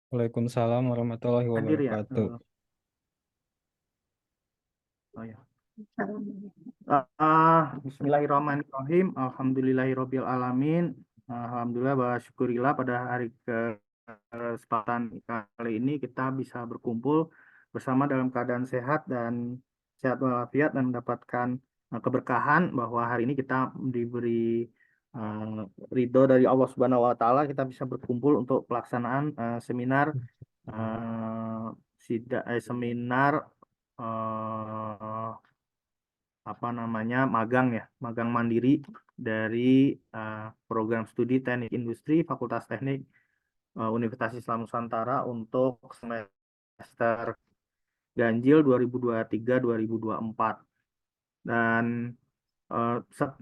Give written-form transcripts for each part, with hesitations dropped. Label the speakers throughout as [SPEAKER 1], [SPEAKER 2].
[SPEAKER 1] Waalaikumsalam warahmatullahi
[SPEAKER 2] Hadir ya.
[SPEAKER 1] wabarakatuh.
[SPEAKER 2] Oh ya. Bismillahirrahmanirrahim. Alhamdulillahirabbil alamin. Alhamdulillah wa syukurillah pada hari kesempatan kali ini kita bisa berkumpul bersama dalam keadaan sehat dan sehat walafiat dan mendapatkan keberkahan bahwa hari ini kita diberi uh, ridho dari Allah Subhanahu wa taala, kita bisa berkumpul untuk pelaksanaan seminar eh, apa namanya magang mandiri dari program studi Teknik Industri Fakultas Teknik Universitas Islam Nusantara untuk semester ganjil 2023-2024. Dan eh, se-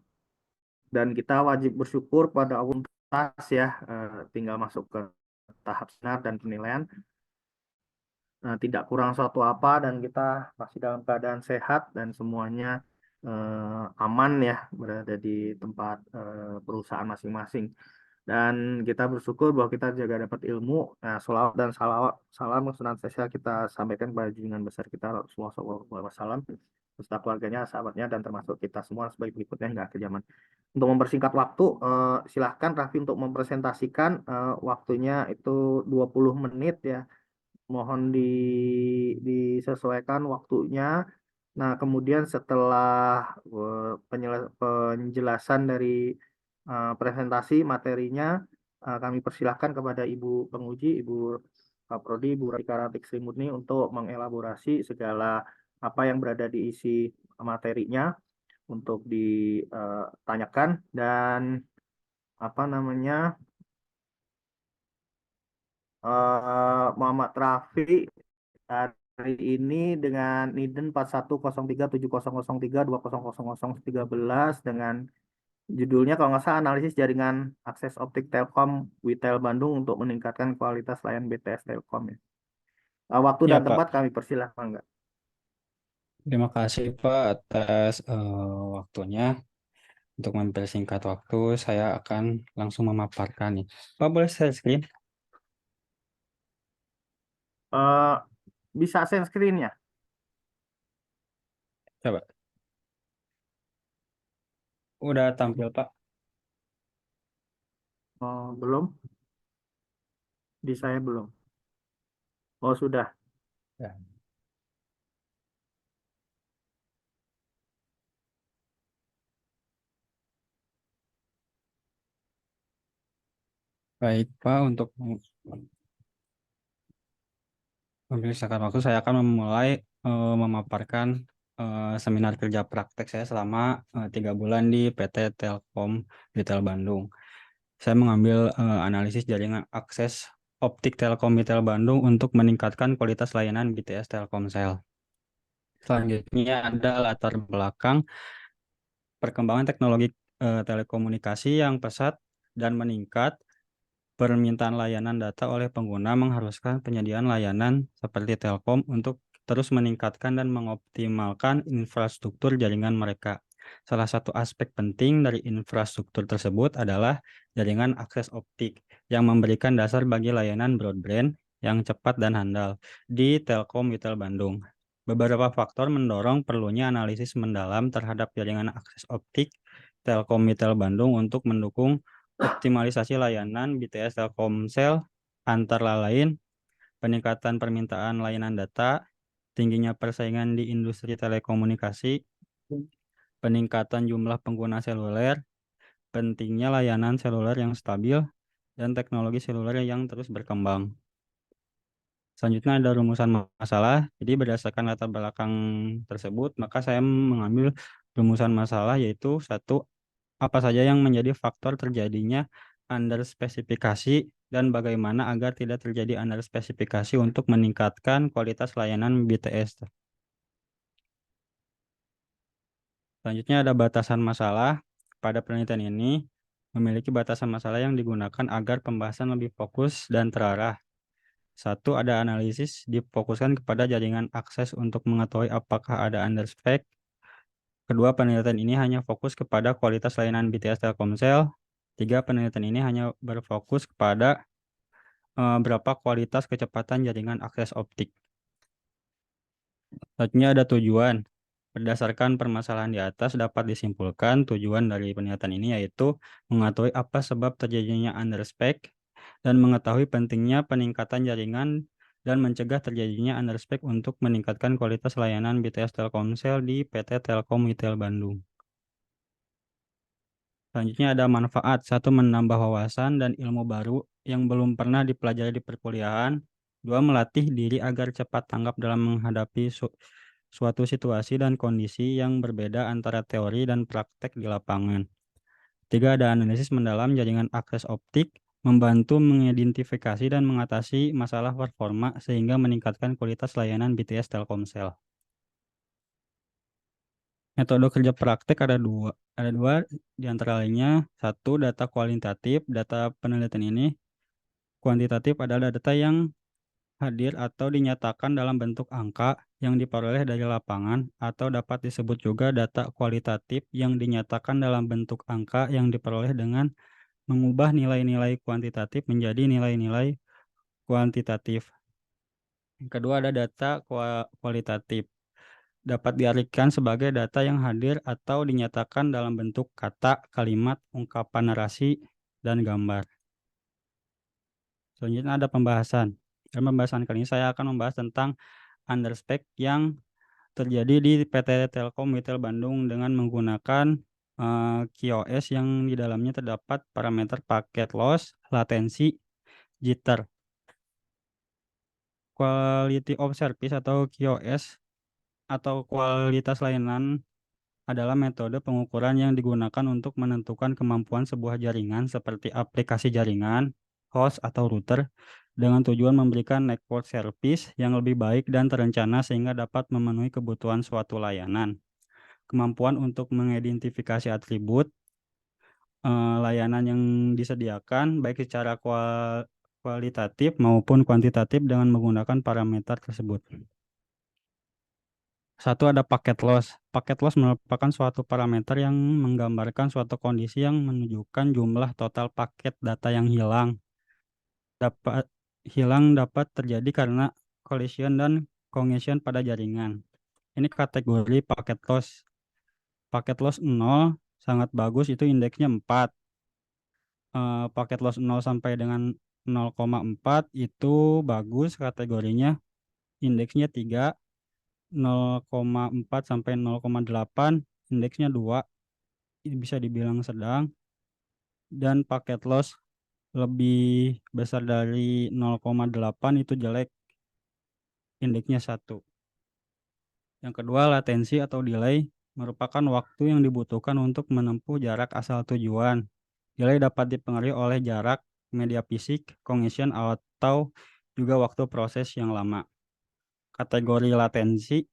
[SPEAKER 2] dan kita wajib bersyukur pada Allah ya, tinggal masuk ke tahap seminar dan penilaian. Tidak kurang suatu apa dan kita masih dalam keadaan sehat dan semuanya aman ya, berada di tempat perusahaan masing-masing, dan kita bersyukur bahwa kita juga dapat ilmu. Nah, sholawat dan salam senantiasa kita sampaikan kepada junjungan besar kita Rasulullah SAW beserta keluarganya, sahabatnya, dan termasuk kita semua sebagai berikutnya hingga akhir zaman. Untuk mempersingkat waktu, silahkan Raffi untuk mempresentasikan, waktunya itu 20 menit ya. Mohon disesuaikan waktunya. Nah, kemudian setelah penjelasan dari presentasi materinya, kami persilahkan kepada Ibu penguji, Ibu Kaprodi, Ibu Rika Ratik Sri Murni, untuk mengelaborasi segala apa yang berada di isi materinya untuk ditanyakan. Dan apa namanya, Muhammad Rafi hari ini dengan NIDEN 41037003200013 dengan judulnya kalau nggak salah analisis jaringan akses optik Telkom Witel Bandung untuk meningkatkan kualitas layanan BTS Telkom ya. Waktu
[SPEAKER 1] Ya
[SPEAKER 2] dan tempat
[SPEAKER 1] Pak,
[SPEAKER 2] kami persilahkan nggak?
[SPEAKER 1] terima kasih Pak atas waktunya. Untuk mempersingkat waktu, saya akan langsung memaparkan nih. Pak boleh share screen?
[SPEAKER 2] Eh, Bisa share screen ya?
[SPEAKER 1] Coba. Udah tampil Pak?
[SPEAKER 2] Oh, belum, di saya belum. Oh, sudah.
[SPEAKER 1] Ya. Baik Pak, untuk mempersingkat waktu, saya akan memulai memaparkan seminar kerja praktek saya selama 3 bulan di PT Telkom Retail Bandung. Saya mengambil analisis jaringan akses optik Telkom Retail Bandung untuk meningkatkan kualitas layanan BTS Telkomsel. Selanjutnya ada latar belakang perkembangan teknologi telekomunikasi yang pesat dan meningkat. Permintaan layanan data oleh pengguna mengharuskan penyediaan layanan seperti Telkom untuk terus meningkatkan dan mengoptimalkan infrastruktur jaringan mereka. Salah satu aspek penting dari infrastruktur tersebut adalah jaringan akses optik yang memberikan dasar bagi layanan broadband yang cepat dan handal di Telkom Retail Bandung. Beberapa faktor mendorong perlunya analisis mendalam terhadap jaringan akses optik Telkom Retail Bandung untuk mendukung optimalisasi layanan BTS Telkomsel, antara lain peningkatan permintaan layanan data, tingginya persaingan di industri telekomunikasi, peningkatan jumlah pengguna seluler, pentingnya layanan seluler yang stabil, dan teknologi seluler yang terus berkembang. Selanjutnya ada rumusan masalah. Jadi berdasarkan latar belakang tersebut, maka saya mengambil rumusan masalah, yaitu satu, apa saja yang menjadi faktor terjadinya underspesifikasi dan bagaimana agar tidak terjadi underspesifikasi untuk meningkatkan kualitas layanan BTS. Selanjutnya ada batasan masalah. Pada penelitian ini memiliki batasan masalah yang digunakan agar pembahasan lebih fokus dan terarah. Satu, ada analisis difokuskan kepada jaringan akses untuk mengetahui apakah ada underspec. Kedua, penelitian ini hanya fokus kepada kualitas layanan BTS Telkomsel. Tiga, penelitian ini hanya berfokus kepada berapa kualitas kecepatan jaringan akses optik. Selanjutnya ada tujuan. Berdasarkan permasalahan di atas dapat disimpulkan tujuan dari penelitian ini yaitu mengetahui apa sebab terjadinya underspec dan mengetahui pentingnya peningkatan jaringan dan mencegah terjadinya underspec untuk meningkatkan kualitas layanan BTS Telkomsel di PT Telkom Retail Bandung. Selanjutnya ada manfaat. Satu, menambah wawasan dan ilmu baru yang belum pernah dipelajari di perkuliahan. Dua, melatih diri agar cepat tanggap dalam menghadapi suatu situasi dan kondisi yang berbeda antara teori dan praktek di lapangan. Tiga, ada analisis mendalam jaringan akses optik, membantu mengidentifikasi dan mengatasi masalah performa sehingga meningkatkan kualitas layanan BTS Telkomsel. Metode kerja praktek ada dua. Ada dua di antara lainnya. Satu, data kualitatif. Data penelitian ini kuantitatif adalah data yang hadir atau dinyatakan dalam bentuk angka yang diperoleh dari lapangan, atau dapat disebut juga data kualitatif yang dinyatakan dalam bentuk angka yang diperoleh dengan mengubah nilai-nilai kuantitatif menjadi nilai-nilai kuantitatif. Yang kedua ada data kualitatif. Dapat diartikan sebagai data yang hadir atau dinyatakan dalam bentuk kata, kalimat, ungkapan narasi, dan gambar. Selanjutnya ada pembahasan. Dalam pembahasan kali ini saya akan membahas tentang underspec yang terjadi di PT Telkom Retail Bandung dengan menggunakan QoS yang di dalamnya terdapat parameter paket loss, latensi, jitter. Quality of service atau QoS atau kualitas layanan adalah metode pengukuran yang digunakan untuk menentukan kemampuan sebuah jaringan seperti aplikasi jaringan, host, atau router dengan tujuan memberikan network service yang lebih baik dan terencana sehingga dapat memenuhi kebutuhan suatu layanan. Kemampuan untuk mengidentifikasi atribut layanan yang disediakan baik secara kualitatif maupun kuantitatif dengan menggunakan parameter tersebut. Satu, ada paket loss. Paket loss merupakan suatu parameter yang menggambarkan suatu kondisi yang menunjukkan jumlah total paket data yang dapat terjadi karena collision dan congestion pada jaringan. Ini kategori paket loss. Paket loss 0 sangat bagus, itu indeksnya 4. Paket loss 0 sampai dengan 0,4 itu bagus kategorinya, indeksnya 3. 0,4 sampai 0,8 indeksnya 2, ini bisa dibilang sedang, dan paket loss lebih besar dari 0,8 itu jelek, indeksnya 1. Yang kedua, latensi atau delay merupakan waktu yang dibutuhkan untuk menempuh jarak asal tujuan. Delay dapat dipengaruhi oleh jarak, media fisik, congestion, atau juga waktu proses yang lama. Kategori latensi,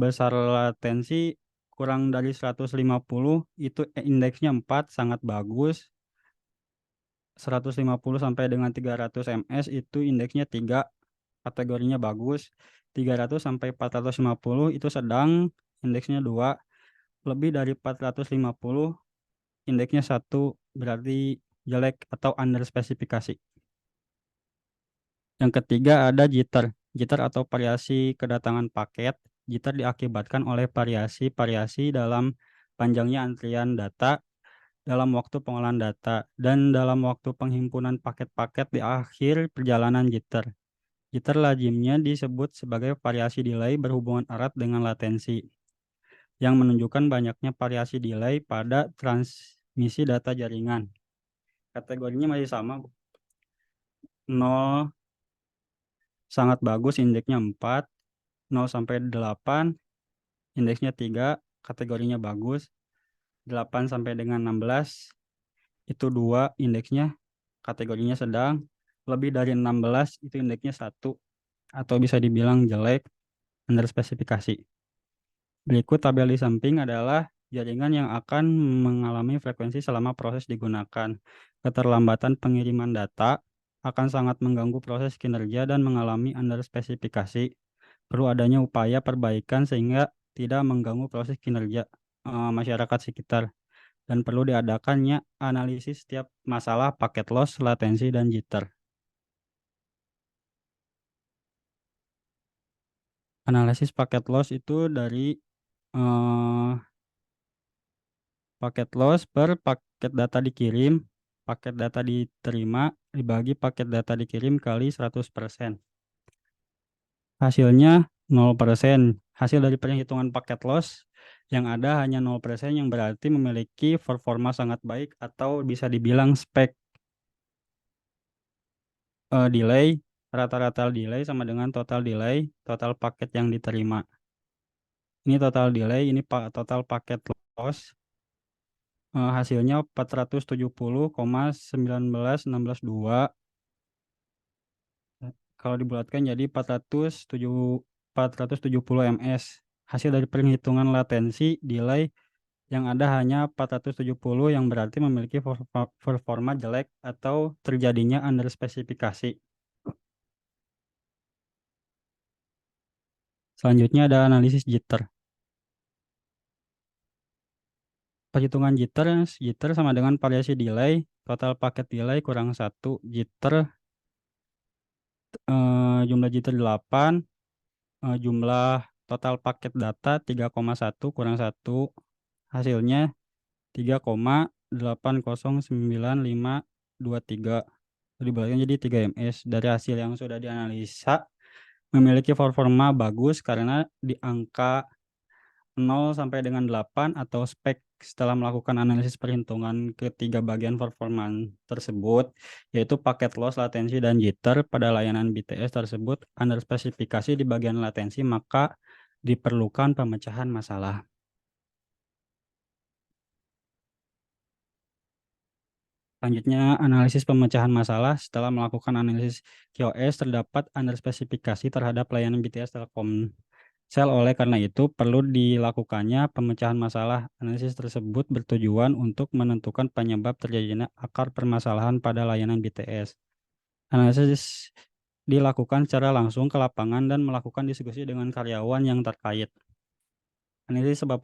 [SPEAKER 1] besar latensi kurang dari 150 itu indeksnya 4, sangat bagus. 150 sampai dengan 300 ms itu indeksnya 3, kategorinya bagus. 300 sampai 450 itu sedang, indeksnya 2. Lebih dari 450 indeksnya 1, berarti jelek atau under spesifikasi. Yang ketiga ada jitter. Jitter atau variasi kedatangan paket. Jitter diakibatkan oleh variasi-variasi dalam panjangnya antrian data, dalam waktu pengolahan data, dan dalam waktu penghimpunan paket-paket di akhir perjalanan jitter. Jitter lazimnya disebut sebagai variasi delay berhubungan erat dengan latensi, yang menunjukkan banyaknya variasi delay pada transmisi data jaringan. Kategorinya masih sama, 0 sangat bagus, indeksnya 4. 0 sampai 8 indeksnya 3, kategorinya bagus. 8 sampai dengan 16 itu 2, indeksnya, kategorinya sedang. Lebih dari 16 itu indeksnya 1 atau bisa dibilang jelek, under spesifikasi. Berikut tabel di samping adalah jaringan yang akan mengalami frekuensi selama proses digunakan. Keterlambatan pengiriman data akan sangat mengganggu proses kinerja dan mengalami under spesifikasi. Perlu adanya upaya perbaikan sehingga tidak mengganggu proses kinerja masyarakat sekitar. dan perlu diadakannya analisis setiap masalah paket loss, latensi, dan jitter. Analisis paket loss itu dari eh, paket loss per paket data dikirim, paket data diterima, dibagi paket data dikirim kali 100%. Hasilnya 0%. Hasil dari perhitungan paket loss yang ada hanya 0% yang berarti memiliki performa sangat baik atau bisa dibilang spek. Delay, rata-rata delay sama dengan total delay, total paket yang diterima. Ini total delay, ini total paket loss. Hasilnya 470,19162. Kalau dibulatkan jadi 470 ms. Hasil dari perhitungan latensi delay yang ada hanya 470 yang berarti memiliki performa jelek atau terjadinya under spesifikasi. Selanjutnya ada analisis jitter. Perhitungan jitter, jitter sama dengan variasi delay, total paket delay kurang 1, jitter, jumlah jitter 8, jumlah total paket data 3,1 kurang 1, hasilnya 3,809523. Dibalikkan jadi 3 ms. Dari hasil yang sudah dianalisa, memiliki performa bagus karena di angka 0 sampai dengan 8 atau spek setelah melakukan analisis perhitungan ketiga bagian performa tersebut, yaitu paket loss, latensi, dan jitter pada layanan BTS tersebut under spesifikasi di bagian latensi, maka diperlukan pemecahan masalah. Selanjutnya, analisis pemecahan masalah. Setelah melakukan analisis QoS, terdapat under spesifikasi terhadap layanan BTS Telkomsel. Oleh karena itu, perlu dilakukannya pemecahan masalah. Analisis tersebut bertujuan untuk menentukan penyebab terjadinya akar permasalahan pada layanan BTS. Analisis dilakukan secara langsung ke lapangan dan melakukan diskusi dengan karyawan yang terkait. Analisis sebab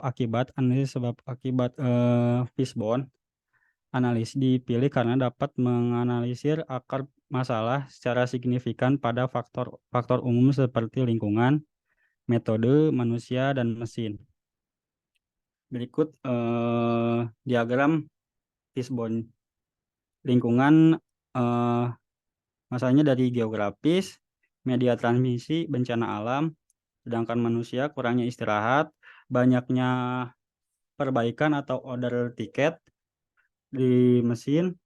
[SPEAKER 1] akibat fishbone. Analis dipilih karena dapat menganalisir akar masalah secara signifikan pada faktor umum seperti lingkungan, metode, manusia, dan mesin. Berikut diagram fishbone. Lingkungan eh, masalahnya dari geografis, media transmisi, bencana alam, sedangkan manusia kurangnya istirahat, banyaknya perbaikan atau order tiket di mesin,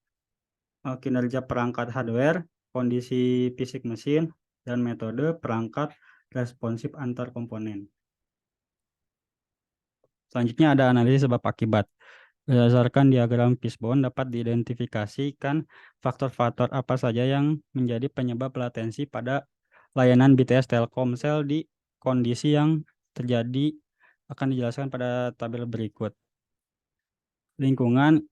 [SPEAKER 1] kinerja perangkat hardware, kondisi fisik mesin, dan metode perangkat responsif antar komponen. Selanjutnya ada analisis sebab akibat. Berdasarkan diagram fishbone dapat diidentifikasikan faktor-faktor apa saja yang menjadi penyebab latensi pada layanan BTS Telkomsel di kondisi yang terjadi akan dijelaskan pada tabel berikut. Lingkungan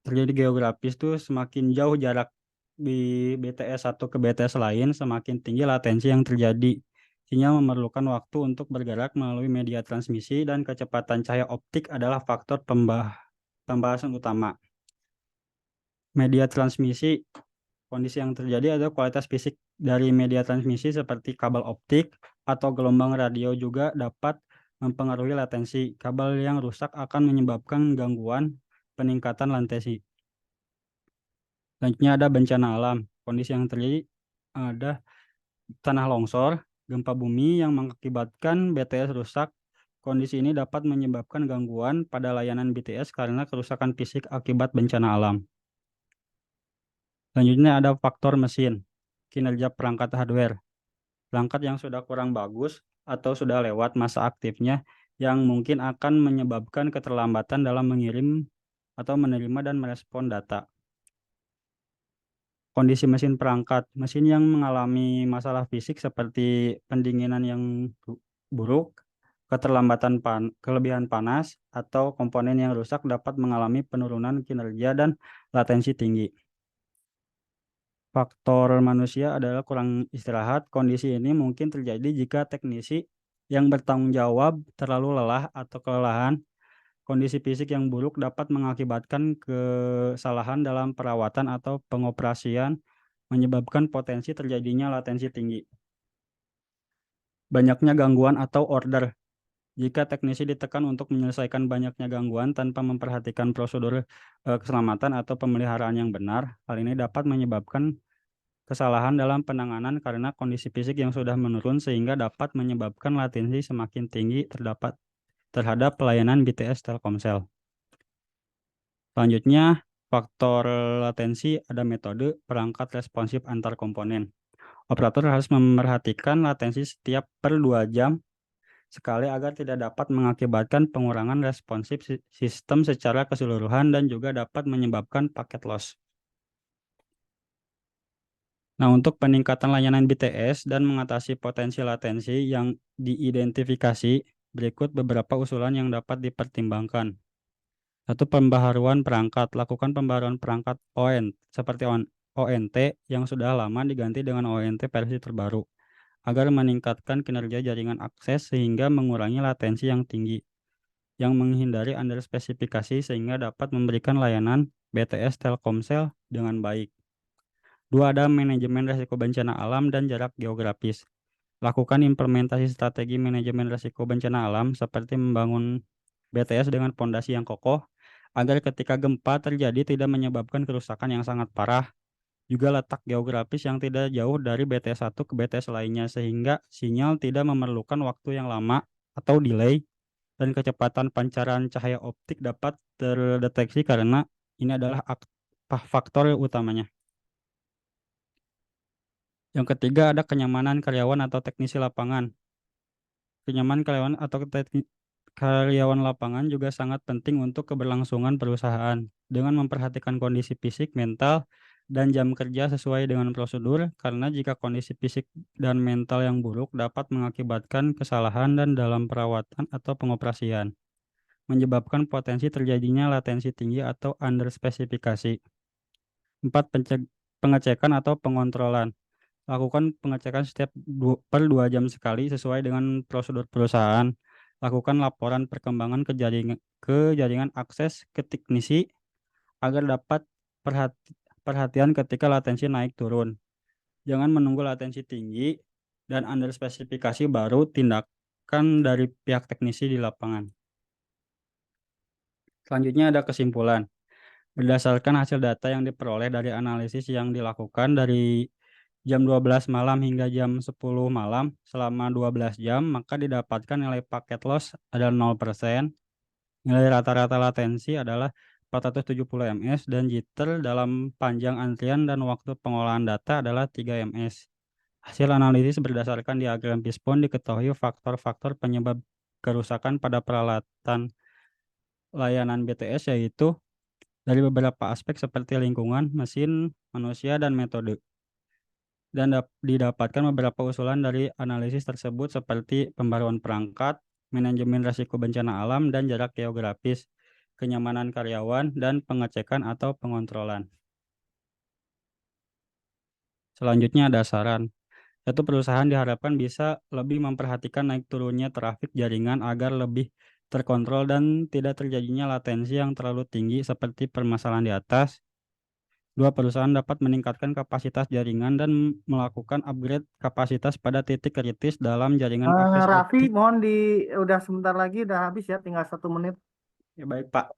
[SPEAKER 1] terjadi geografis tuh semakin jauh jarak di BTS satu ke BTS lain, semakin tinggi latensi yang terjadi. Sinyal memerlukan waktu untuk bergerak melalui media transmisi dan kecepatan cahaya optik adalah faktor pembahasan utama. Media transmisi, kondisi yang terjadi adalah kualitas fisik dari media transmisi seperti kabel optik atau gelombang radio juga dapat mempengaruhi latensi. Kabel yang rusak akan menyebabkan gangguan peningkatan latensi. Selanjutnya ada bencana alam. Kondisi yang terjadi ada tanah longsor, gempa bumi yang mengakibatkan BTS rusak. Kondisi ini dapat menyebabkan gangguan pada layanan BTS karena kerusakan fisik akibat bencana alam. Selanjutnya ada faktor mesin, kinerja perangkat hardware. Perangkat yang sudah kurang bagus atau sudah lewat masa aktifnya yang mungkin akan menyebabkan keterlambatan dalam mengirim atau menerima dan merespon data. Kondisi mesin perangkat, mesin yang mengalami masalah fisik seperti pendinginan yang buruk, kelebihan panas, atau komponen yang rusak dapat mengalami penurunan kinerja dan latensi tinggi. Faktor manusia adalah kurang istirahat. Kondisi ini mungkin terjadi jika teknisi yang bertanggung jawab terlalu lelah atau kelelahan Kondisi fisik yang buruk dapat mengakibatkan kesalahan dalam perawatan atau pengoperasian, menyebabkan potensi terjadinya latensi tinggi. Banyaknya gangguan atau order. Jika teknisi ditekan untuk menyelesaikan banyaknya gangguan tanpa memperhatikan prosedur keselamatan atau pemeliharaan yang benar, hal ini dapat menyebabkan kesalahan dalam penanganan karena kondisi fisik yang sudah menurun sehingga dapat menyebabkan latensi semakin tinggi terhadap pelayanan BTS Telkomsel. Selanjutnya, faktor latensi ada metode perangkat responsif antar komponen. Operator harus memperhatikan latensi setiap per 2 jam sekali agar tidak dapat mengakibatkan pengurangan responsif sistem secara keseluruhan dan juga dapat menyebabkan paket loss. Nah, untuk peningkatan layanan BTS dan mengatasi potensi latensi yang diidentifikasi, berikut beberapa usulan yang dapat dipertimbangkan. Satu, pembaharuan perangkat. Lakukan pembaharuan perangkat seperti ONT yang sudah lama diganti dengan ONT versi terbaru, agar meningkatkan kinerja jaringan akses sehingga mengurangi latensi yang tinggi, yang menghindari underspesifikasi sehingga dapat memberikan layanan BTS Telkomsel dengan baik. Dua, ada manajemen risiko bencana alam dan jarak geografis. Lakukan implementasi strategi manajemen risiko bencana alam seperti membangun BTS dengan pondasi yang kokoh agar ketika gempa terjadi tidak menyebabkan kerusakan yang sangat parah. Juga letak geografis yang tidak jauh dari BTS 1 ke BTS lainnya sehingga sinyal tidak memerlukan waktu yang lama atau delay, dan kecepatan pancaran cahaya optik dapat terdeteksi karena ini adalah faktor utamanya. Yang ketiga, ada kenyamanan karyawan atau teknisi lapangan. Kenyamanan karyawan atau karyawan lapangan juga sangat penting untuk keberlangsungan perusahaan. Dengan memperhatikan kondisi fisik, mental, dan jam kerja sesuai dengan prosedur, karena jika kondisi fisik dan mental yang buruk dapat mengakibatkan kesalahan dan dalam perawatan atau pengoperasian, menyebabkan potensi terjadinya latensi tinggi atau underspesifikasi. 4. Pengecekan atau pengontrolan. Lakukan pengecekan setiap per 2 jam sekali sesuai dengan prosedur perusahaan. Lakukan laporan perkembangan ke jaringan akses ke teknisi agar dapat perhatian ketika latensi naik turun. Jangan menunggu latensi tinggi dan underspesifikasi baru tindakan dari pihak teknisi di lapangan. Selanjutnya ada kesimpulan. Berdasarkan hasil data yang diperoleh dari analisis yang dilakukan dari jam 12 malam hingga jam 10 malam selama 12 jam, maka didapatkan nilai paket loss adalah 0%, nilai rata-rata latensi adalah 470 ms, dan jitter dalam panjang antrian dan waktu pengolahan data adalah 3 ms. Hasil analisis berdasarkan diagram Fishbone diketahui faktor-faktor penyebab kerusakan pada peralatan layanan BTS yaitu dari beberapa aspek seperti lingkungan, mesin, manusia, dan metode. Dan didapatkan beberapa usulan dari analisis tersebut seperti pembaruan perangkat, manajemen risiko bencana alam dan jarak geografis, kenyamanan karyawan, dan pengecekan atau pengontrolan. Selanjutnya ada saran. Satu, perusahaan diharapkan bisa lebih memperhatikan naik turunnya trafik jaringan agar lebih terkontrol dan tidak terjadinya latensi yang terlalu tinggi seperti permasalahan di atas. Dua, perusahaan dapat meningkatkan kapasitas jaringan dan melakukan upgrade kapasitas pada titik kritis dalam jaringan akses
[SPEAKER 2] Raffi,
[SPEAKER 1] optik.
[SPEAKER 2] mohon udah sebentar lagi, udah habis ya, tinggal 1 menit.
[SPEAKER 1] Ya baik Pak.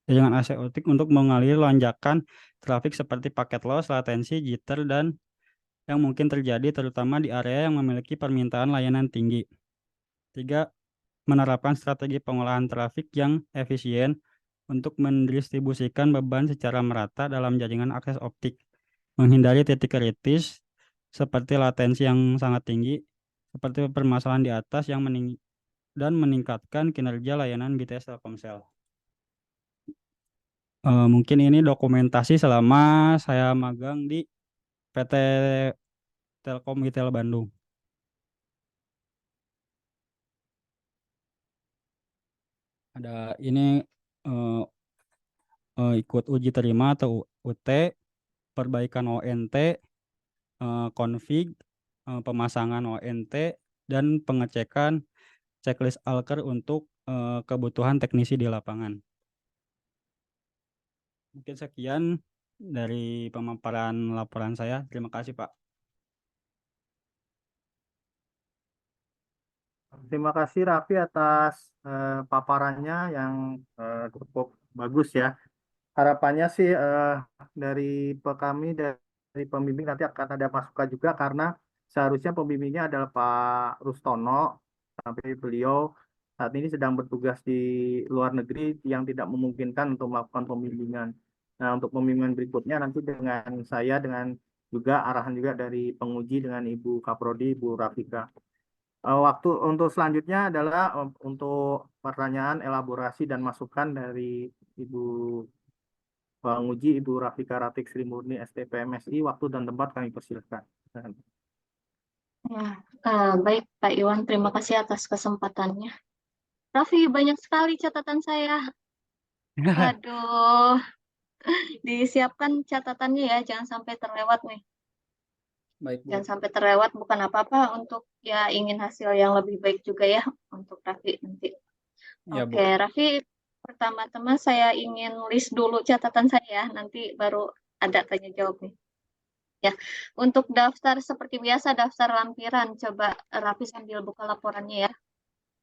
[SPEAKER 1] Jaringan akses optik untuk mengalir lonjakan trafik seperti paket loss, latensi, jitter, dan yang mungkin terjadi terutama di area yang memiliki permintaan layanan tinggi. 3. Menerapkan strategi pengolahan trafik yang efisien untuk mendistribusikan beban secara merata dalam jaringan akses optik, menghindari titik kritis seperti latensi yang sangat tinggi, seperti permasalahan di atas dan meningkatkan kinerja layanan BTS Telkomsel. Mungkin ini dokumentasi selama saya magang di PT Telkom Retail Bandung. Ada ini eh, ikut uji terima atau UT, perbaikan ONT, config, pemasangan ONT, dan pengecekan checklist Alker untuk kebutuhan teknisi di lapangan. Mungkin sekian dari pemaparan laporan saya. Terima kasih, Pak.
[SPEAKER 2] Terima kasih Raffi atas paparannya yang cukup bagus ya. Harapannya sih dari kami dari pembimbing nanti akan ada masukan juga karena seharusnya pembimbingnya adalah Pak Rustono, tapi beliau saat ini sedang bertugas di luar negeri yang tidak memungkinkan untuk melakukan pembimbingan. Nah, untuk pembimbingan berikutnya nanti dengan saya dengan juga arahan juga dari penguji dengan Ibu Kaprodi, Ibu Rafika. Waktu untuk selanjutnya adalah untuk pertanyaan, elaborasi, dan masukan dari Ibu penguji Ibu Rafika Ratik Sri Murni STPMSI. Waktu dan tempat kami persilahkan.
[SPEAKER 3] Ya, baik Pak Iwan, terima kasih atas kesempatannya. Raffi, banyak sekali catatan saya. Waduh, disiapkan catatannya ya, jangan sampai terlewat nih.
[SPEAKER 1] Baik, Bu.
[SPEAKER 3] Jangan sampai terlewat, bukan apa-apa untuk ya ingin hasil yang lebih baik juga ya untuk Raffi nanti.
[SPEAKER 1] Ya, Bu.
[SPEAKER 3] Oke, Raffi, pertama-tama saya ingin list dulu catatan saya, nanti baru ada tanya jawab nih. Ya, untuk daftar seperti biasa daftar lampiran, coba Raffi sambil buka laporannya ya.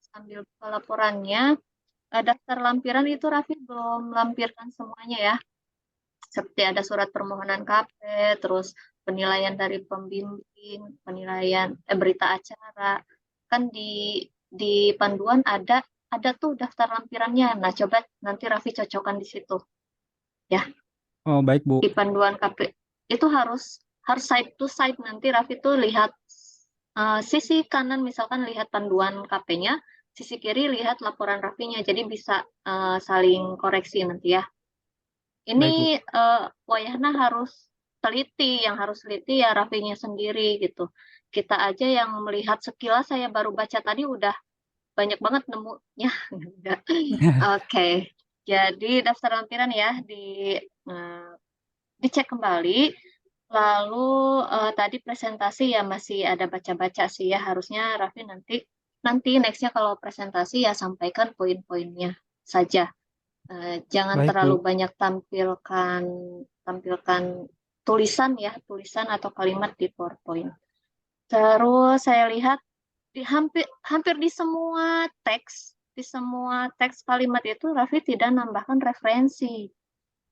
[SPEAKER 3] Sambil buka laporannya, daftar lampiran itu Raffi belum lampirkan semuanya ya. Seperti ada surat permohonan KP, terus penilaian dari pembimbing, penilaian berita acara. Kan di panduan ada tuh daftar lampirannya. Nah, coba nanti Raffi cocokkan di situ. Ya,
[SPEAKER 1] Oh, baik, Bu.
[SPEAKER 3] di panduan KP itu harus side to side, nanti Raffi tuh lihat sisi kanan misalkan lihat panduan KP-nya, sisi kiri lihat laporan Raffinya, jadi bisa saling koreksi nanti ya. Ini
[SPEAKER 1] Baik, Bu.
[SPEAKER 3] Wayahna harus teliti, yang harus teliti ya Raffinya sendiri gitu. Kita aja yang melihat sekilas, saya baru baca tadi udah banyak banget nemunya. Oke, jadi daftar lampiran ya eh, dicek kembali. Lalu tadi presentasi ya masih ada baca-baca sih ya, harusnya Raffi nanti nanti nextnya kalau presentasi ya sampaikan poin-poinnya saja. Jangan
[SPEAKER 1] Baik,
[SPEAKER 3] terlalu
[SPEAKER 1] Bu.
[SPEAKER 3] banyak tampilkan tampilkan tulisan ya, tulisan atau kalimat di PowerPoint. Terus saya lihat di hampir hampir di semua teks kalimat itu Raffi tidak nambahkan referensi.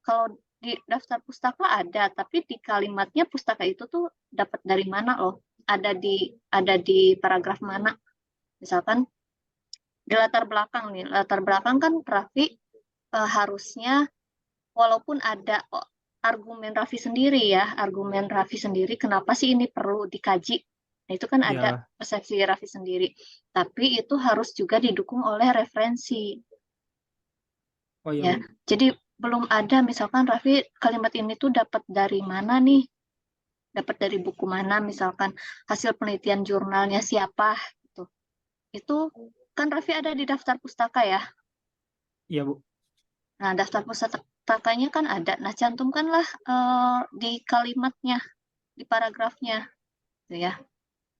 [SPEAKER 3] Kalau di daftar pustaka ada, tapi di kalimatnya pustaka itu tuh dapat dari mana loh? Ada di paragraf mana? Misalkan di latar belakang nih, latar belakang kan Raffi harusnya walaupun ada argumen Raffi sendiri ya, argumen Raffi sendiri kenapa sih ini perlu dikaji. Nah, itu kan ada
[SPEAKER 1] Ya.
[SPEAKER 3] persepsi Raffi sendiri. Tapi itu harus juga didukung oleh referensi
[SPEAKER 1] Oh, iya,
[SPEAKER 3] ya.
[SPEAKER 1] Bu.
[SPEAKER 3] Jadi belum ada misalkan Raffi kalimat ini tuh dapat dari mana nih? Dapat dari buku mana misalkan hasil penelitian jurnalnya siapa gitu. Itu kan Raffi ada di daftar pustaka ya.
[SPEAKER 1] Iya, Bu.
[SPEAKER 3] Nah, daftar pustakanya kan ada. Nah, cantumkanlah di kalimatnya, di paragrafnya, gitu ya.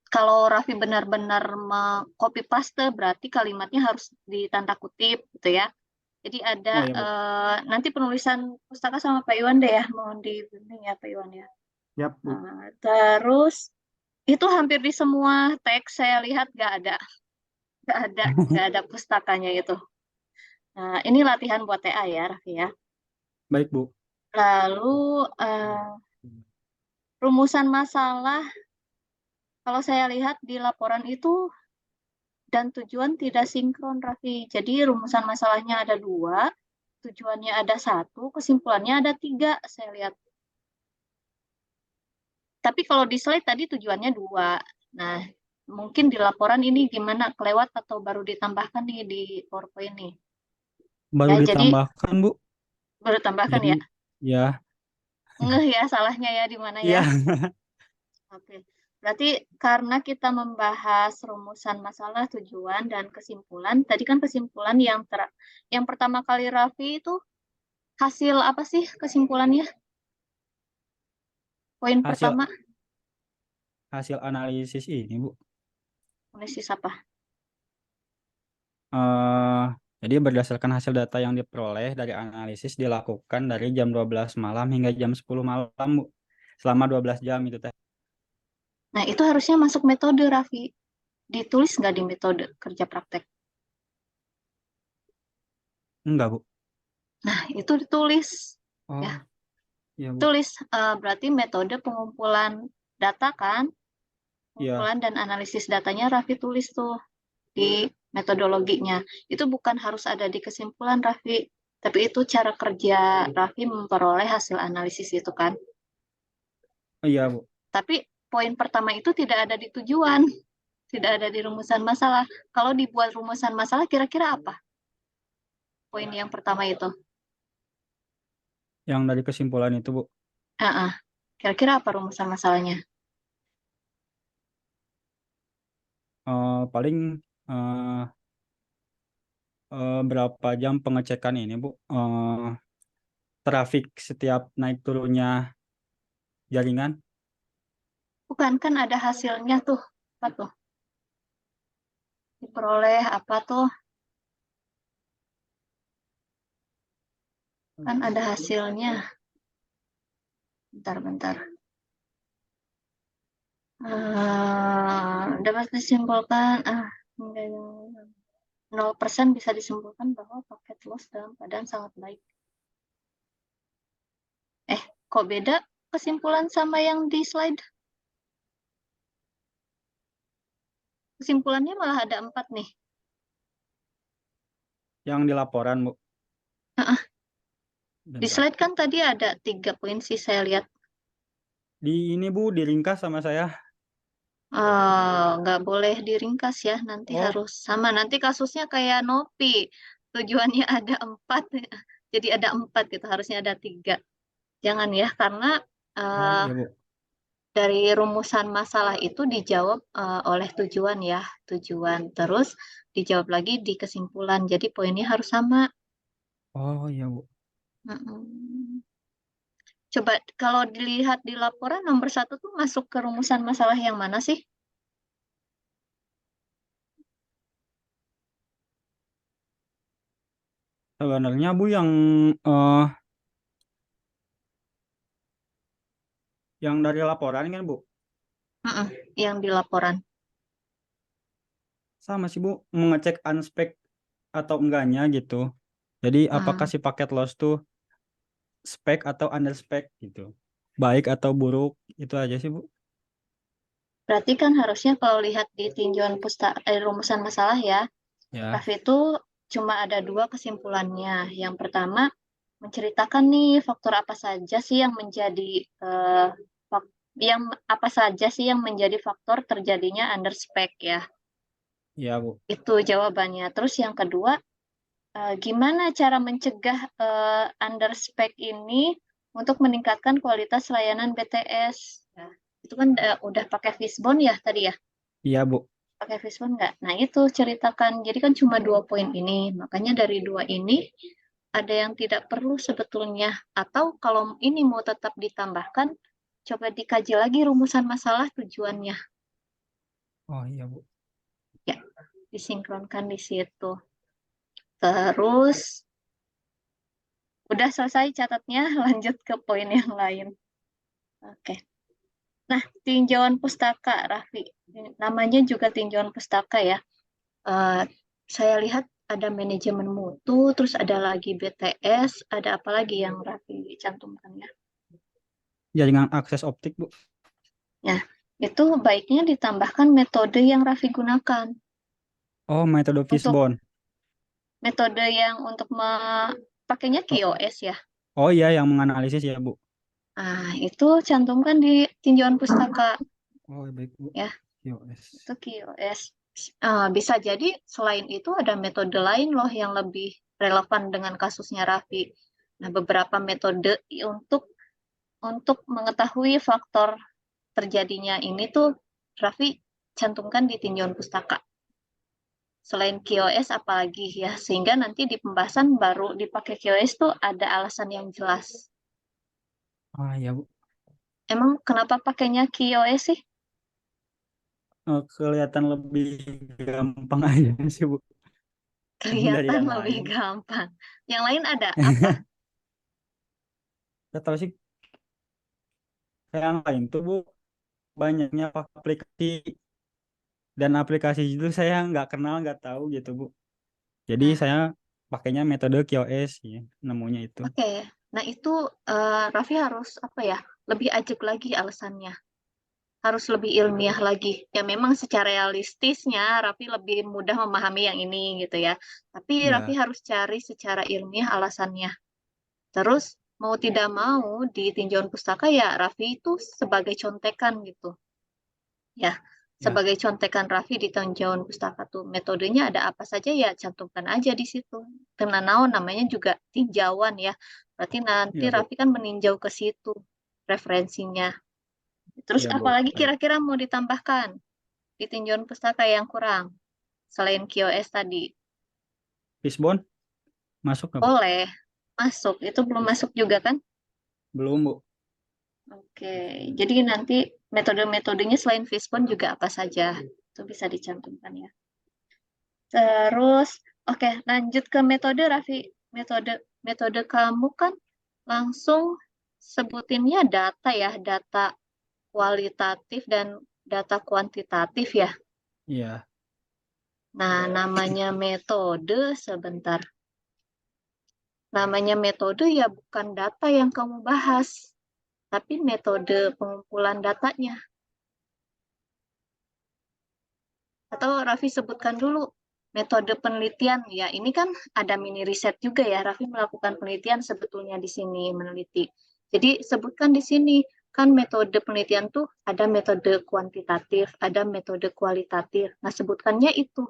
[SPEAKER 3] Kalau Raffi benar-benar copy paste, berarti kalimatnya harus ditanda kutip, gitu ya. Jadi ada
[SPEAKER 1] Oh, iya, Bu.
[SPEAKER 3] nanti penulisan pustaka sama Pak Iwan deh ya, mohon dibimbing ya Pak Iwan ya.
[SPEAKER 2] Siap, Bu.
[SPEAKER 3] Terus itu hampir di semua teks saya lihat nggak ada pustakanya itu. Nah, ini latihan buat TA ya, Raffi ya.
[SPEAKER 1] Baik, Bu.
[SPEAKER 3] Lalu rumusan masalah, kalau saya lihat di laporan itu dan tujuan tidak sinkron, Raffi. Jadi rumusan masalahnya ada dua, tujuannya ada satu, kesimpulannya ada tiga, saya lihat. Tapi kalau di slide tadi tujuannya dua. Nah, mungkin di laporan ini gimana, kelewat atau baru ditambahkan nih di PowerPoint nih.
[SPEAKER 1] Baru
[SPEAKER 3] Ya, jadi
[SPEAKER 1] ditambahkan, Bu.
[SPEAKER 3] baru tambahkan
[SPEAKER 1] Jadi,
[SPEAKER 3] ya.
[SPEAKER 1] ya.
[SPEAKER 3] Ngeh ya salahnya ya di mana ya.
[SPEAKER 1] Iya.
[SPEAKER 3] Oke, berarti karena kita membahas rumusan masalah, tujuan, dan kesimpulan, tadi kan kesimpulan yang pertama kali Raffi itu hasil apa sih kesimpulannya? Poin
[SPEAKER 1] Hasil
[SPEAKER 3] pertama,
[SPEAKER 1] hasil analisis ini, Bu.
[SPEAKER 3] analisis apa?
[SPEAKER 1] eh jadi berdasarkan hasil data yang diperoleh dari analisis dilakukan dari jam 12 malam hingga jam 10 malam, Bu. Selama 12 jam itu teh.
[SPEAKER 3] Nah, itu harusnya masuk metode, Raffi. Ditulis nggak di metode kerja praktek?
[SPEAKER 1] Enggak, Bu.
[SPEAKER 3] Nah, itu ditulis. Ya,
[SPEAKER 1] Oh, iya, Bu.
[SPEAKER 3] tulis. Berarti metode pengumpulan data kan?
[SPEAKER 1] Iya.
[SPEAKER 3] Pengumpulan dan analisis datanya Raffi tulis tuh di metodologinya. Itu bukan harus ada di kesimpulan, Raffi. Tapi itu cara kerja Raffi memperoleh hasil analisis itu kan.
[SPEAKER 1] Oh, iya, Bu.
[SPEAKER 3] Tapi poin pertama itu tidak ada di tujuan, tidak ada di rumusan masalah. Kalau dibuat rumusan masalah, kira-kira apa? Poin yang pertama itu.
[SPEAKER 1] Yang dari kesimpulan itu, Bu.
[SPEAKER 3] Ah, ah. Kira-kira apa rumusan masalahnya?
[SPEAKER 1] Paling eh, berapa jam pengecekan ini, Bu? Trafik setiap naik turunnya jaringan.
[SPEAKER 3] Bukan, kan ada hasilnya tuh. Apa tuh? Diperoleh apa tuh? Kan ada hasilnya. Bentar-bentar. Dapat disimpulkan, 0% bisa disimpulkan bahwa paket loss dalam keadaan sangat baik. Kok beda kesimpulan sama yang di slide? Kesimpulannya malah ada 4 nih.
[SPEAKER 1] Yang di laporan, Bu.
[SPEAKER 3] Di
[SPEAKER 1] Bentar.
[SPEAKER 3] slide kan tadi ada 3 poin sih saya lihat.
[SPEAKER 1] Di ini, Bu, diringkas sama saya.
[SPEAKER 3] Nggak boleh diringkas ya, nanti
[SPEAKER 1] Oh,
[SPEAKER 3] harus sama. Nanti kasusnya kayak Nopi, tujuannya ada 4, jadi ada 4 gitu, harusnya ada 3. Jangan ya, karena
[SPEAKER 1] oh,
[SPEAKER 3] uh,
[SPEAKER 1] iya, Bu.
[SPEAKER 3] dari rumusan masalah itu dijawab oleh tujuan ya, tujuan. Terus dijawab lagi di kesimpulan, jadi poinnya harus sama.
[SPEAKER 1] Oh, iya, Bu.
[SPEAKER 3] Mm-mm. Coba kalau dilihat di laporan nomor 1 tuh masuk ke rumusan masalah yang mana sih?
[SPEAKER 1] Sebenarnya, Bu, yang dari laporan kan, Bu.
[SPEAKER 3] Mm-mm, yang di laporan.
[SPEAKER 1] Sama sih, Bu, mengecek unspec atau enggaknya gitu. Jadi apakah
[SPEAKER 3] Hmm.
[SPEAKER 1] si paket loss tuh spek atau underspec gitu. Baik atau buruk, itu aja sih, Bu.
[SPEAKER 3] Berarti kan harusnya kalau lihat di tinjauan rumusan masalah ya,
[SPEAKER 1] Ya.
[SPEAKER 3] RAF itu cuma ada 2 kesimpulannya. Yang pertama, menceritakan nih faktor apa saja sih yang menjadi yang apa saja sih yang menjadi faktor terjadinya underspec ya.
[SPEAKER 1] Iya, Bu.
[SPEAKER 3] Itu jawabannya. Terus yang kedua, gimana cara mencegah underspec ini untuk meningkatkan kualitas layanan BTS? Nah, itu kan udah pakai Fishbone ya tadi ya?
[SPEAKER 1] Iya, Bu.
[SPEAKER 3] Pakai Fishbone nggak? Nah, itu ceritakan. Jadi kan cuma 2 poin ini. Makanya dari 2 ini ada yang tidak perlu sebetulnya. Atau kalau ini mau tetap ditambahkan, coba dikaji lagi rumusan masalah tujuannya.
[SPEAKER 1] Oh, iya, Bu.
[SPEAKER 3] Ya, disinkronkan di situ. Terus, udah selesai catatnya, lanjut ke poin yang lain. Oke. Nah, tinjauan pustaka, Raffi. Namanya juga tinjauan pustaka ya. Eh, saya lihat ada manajemen mutu, terus ada lagi BTS, ada apa lagi yang Raffi cantumkan ya.
[SPEAKER 1] Jaringan akses optik, Bu.
[SPEAKER 3] Nah, itu baiknya ditambahkan metode yang Raffi gunakan.
[SPEAKER 1] Oh, metode
[SPEAKER 3] Untuk
[SPEAKER 1] Fishbone.
[SPEAKER 3] metode yang untuk pakainya
[SPEAKER 1] Oh,
[SPEAKER 3] QoS ya.
[SPEAKER 1] oh iya, yang menganalisis ya, Bu.
[SPEAKER 3] Nah, itu cantumkan di tinjauan pustaka
[SPEAKER 1] Oh, baik, Bu.
[SPEAKER 3] ya.
[SPEAKER 1] QoS.
[SPEAKER 3] Itu QoS. Bisa jadi selain itu ada metode lain loh yang lebih relevan dengan kasusnya Raffi. Nah, beberapa metode untuk mengetahui faktor terjadinya ini tuh Raffi cantumkan di tinjauan pustaka. Selain QoS apalagi ya, sehingga nanti di pembahasan baru dipakai QoS tuh ada alasan yang jelas.
[SPEAKER 1] Ah, iya, Bu.
[SPEAKER 3] Emang kenapa pakainya QoS sih?
[SPEAKER 1] Kelihatan lebih gampang aja sih, Bu. dari
[SPEAKER 3] Kelihatan
[SPEAKER 1] yang
[SPEAKER 3] lebih
[SPEAKER 1] lain.
[SPEAKER 3] gampang. Yang lain ada apa?
[SPEAKER 1] Gak tahu sih, kayak yang lain tuh Bu, banyaknya aplikasi dan aplikasi itu saya nggak kenal, nggak tahu gitu Bu. Jadi
[SPEAKER 3] Nah,
[SPEAKER 1] saya pakainya metode QoS ya, nemunya itu.
[SPEAKER 3] oke. Nah, itu Raffi harus apa ya? Lebih ajak lagi alasannya. Harus lebih ilmiah lagi. Ya memang secara realistisnya Raffi lebih mudah memahami yang ini gitu ya. Tapi Raffi
[SPEAKER 1] Ya,
[SPEAKER 3] harus cari secara ilmiah alasannya. Terus mau tidak mau di tinjauan pustaka ya Raffi itu sebagai contekan gitu. Ya,
[SPEAKER 1] ya,
[SPEAKER 3] sebagai contekan Raffi di tinjauan pustaka tuh metodenya ada apa saja ya cantumkan aja di situ. Karena naon namanya juga tinjauan ya. Berarti nanti
[SPEAKER 1] ya Bu.
[SPEAKER 3] Raffi kan meninjau ke situ referensinya. Terus
[SPEAKER 1] Ya Bu.
[SPEAKER 3] apalagi
[SPEAKER 1] Baik.
[SPEAKER 3] kira-kira mau ditambahkan di tinjauan pustaka yang kurang selain QoS tadi?
[SPEAKER 1] Fishbone masuk nggak Bu?
[SPEAKER 3] Boleh masuk. Itu belum
[SPEAKER 1] Fish-
[SPEAKER 3] masuk juga kan?
[SPEAKER 1] Belum Bu.
[SPEAKER 3] Oke, jadi nanti metode-metodenya selain Fishbone juga apa saja? Itu bisa dicantumkan ya. Terus, oke, lanjut ke metode Raffi. Metode metode kamu kan langsung sebutinnya data ya, data kualitatif dan data kuantitatif ya.
[SPEAKER 1] Iya.
[SPEAKER 3] Nah, namanya metode sebentar. Namanya metode ya bukan data yang kamu bahas, tapi metode pengumpulan datanya. Atau Raffi sebutkan dulu metode penelitian. Ya, ini kan ada mini riset juga ya. Raffi melakukan penelitian sebetulnya di sini meneliti. Jadi sebutkan di sini kan metode penelitian tuh ada metode kuantitatif, ada metode kualitatif. Nah, sebutkannya itu.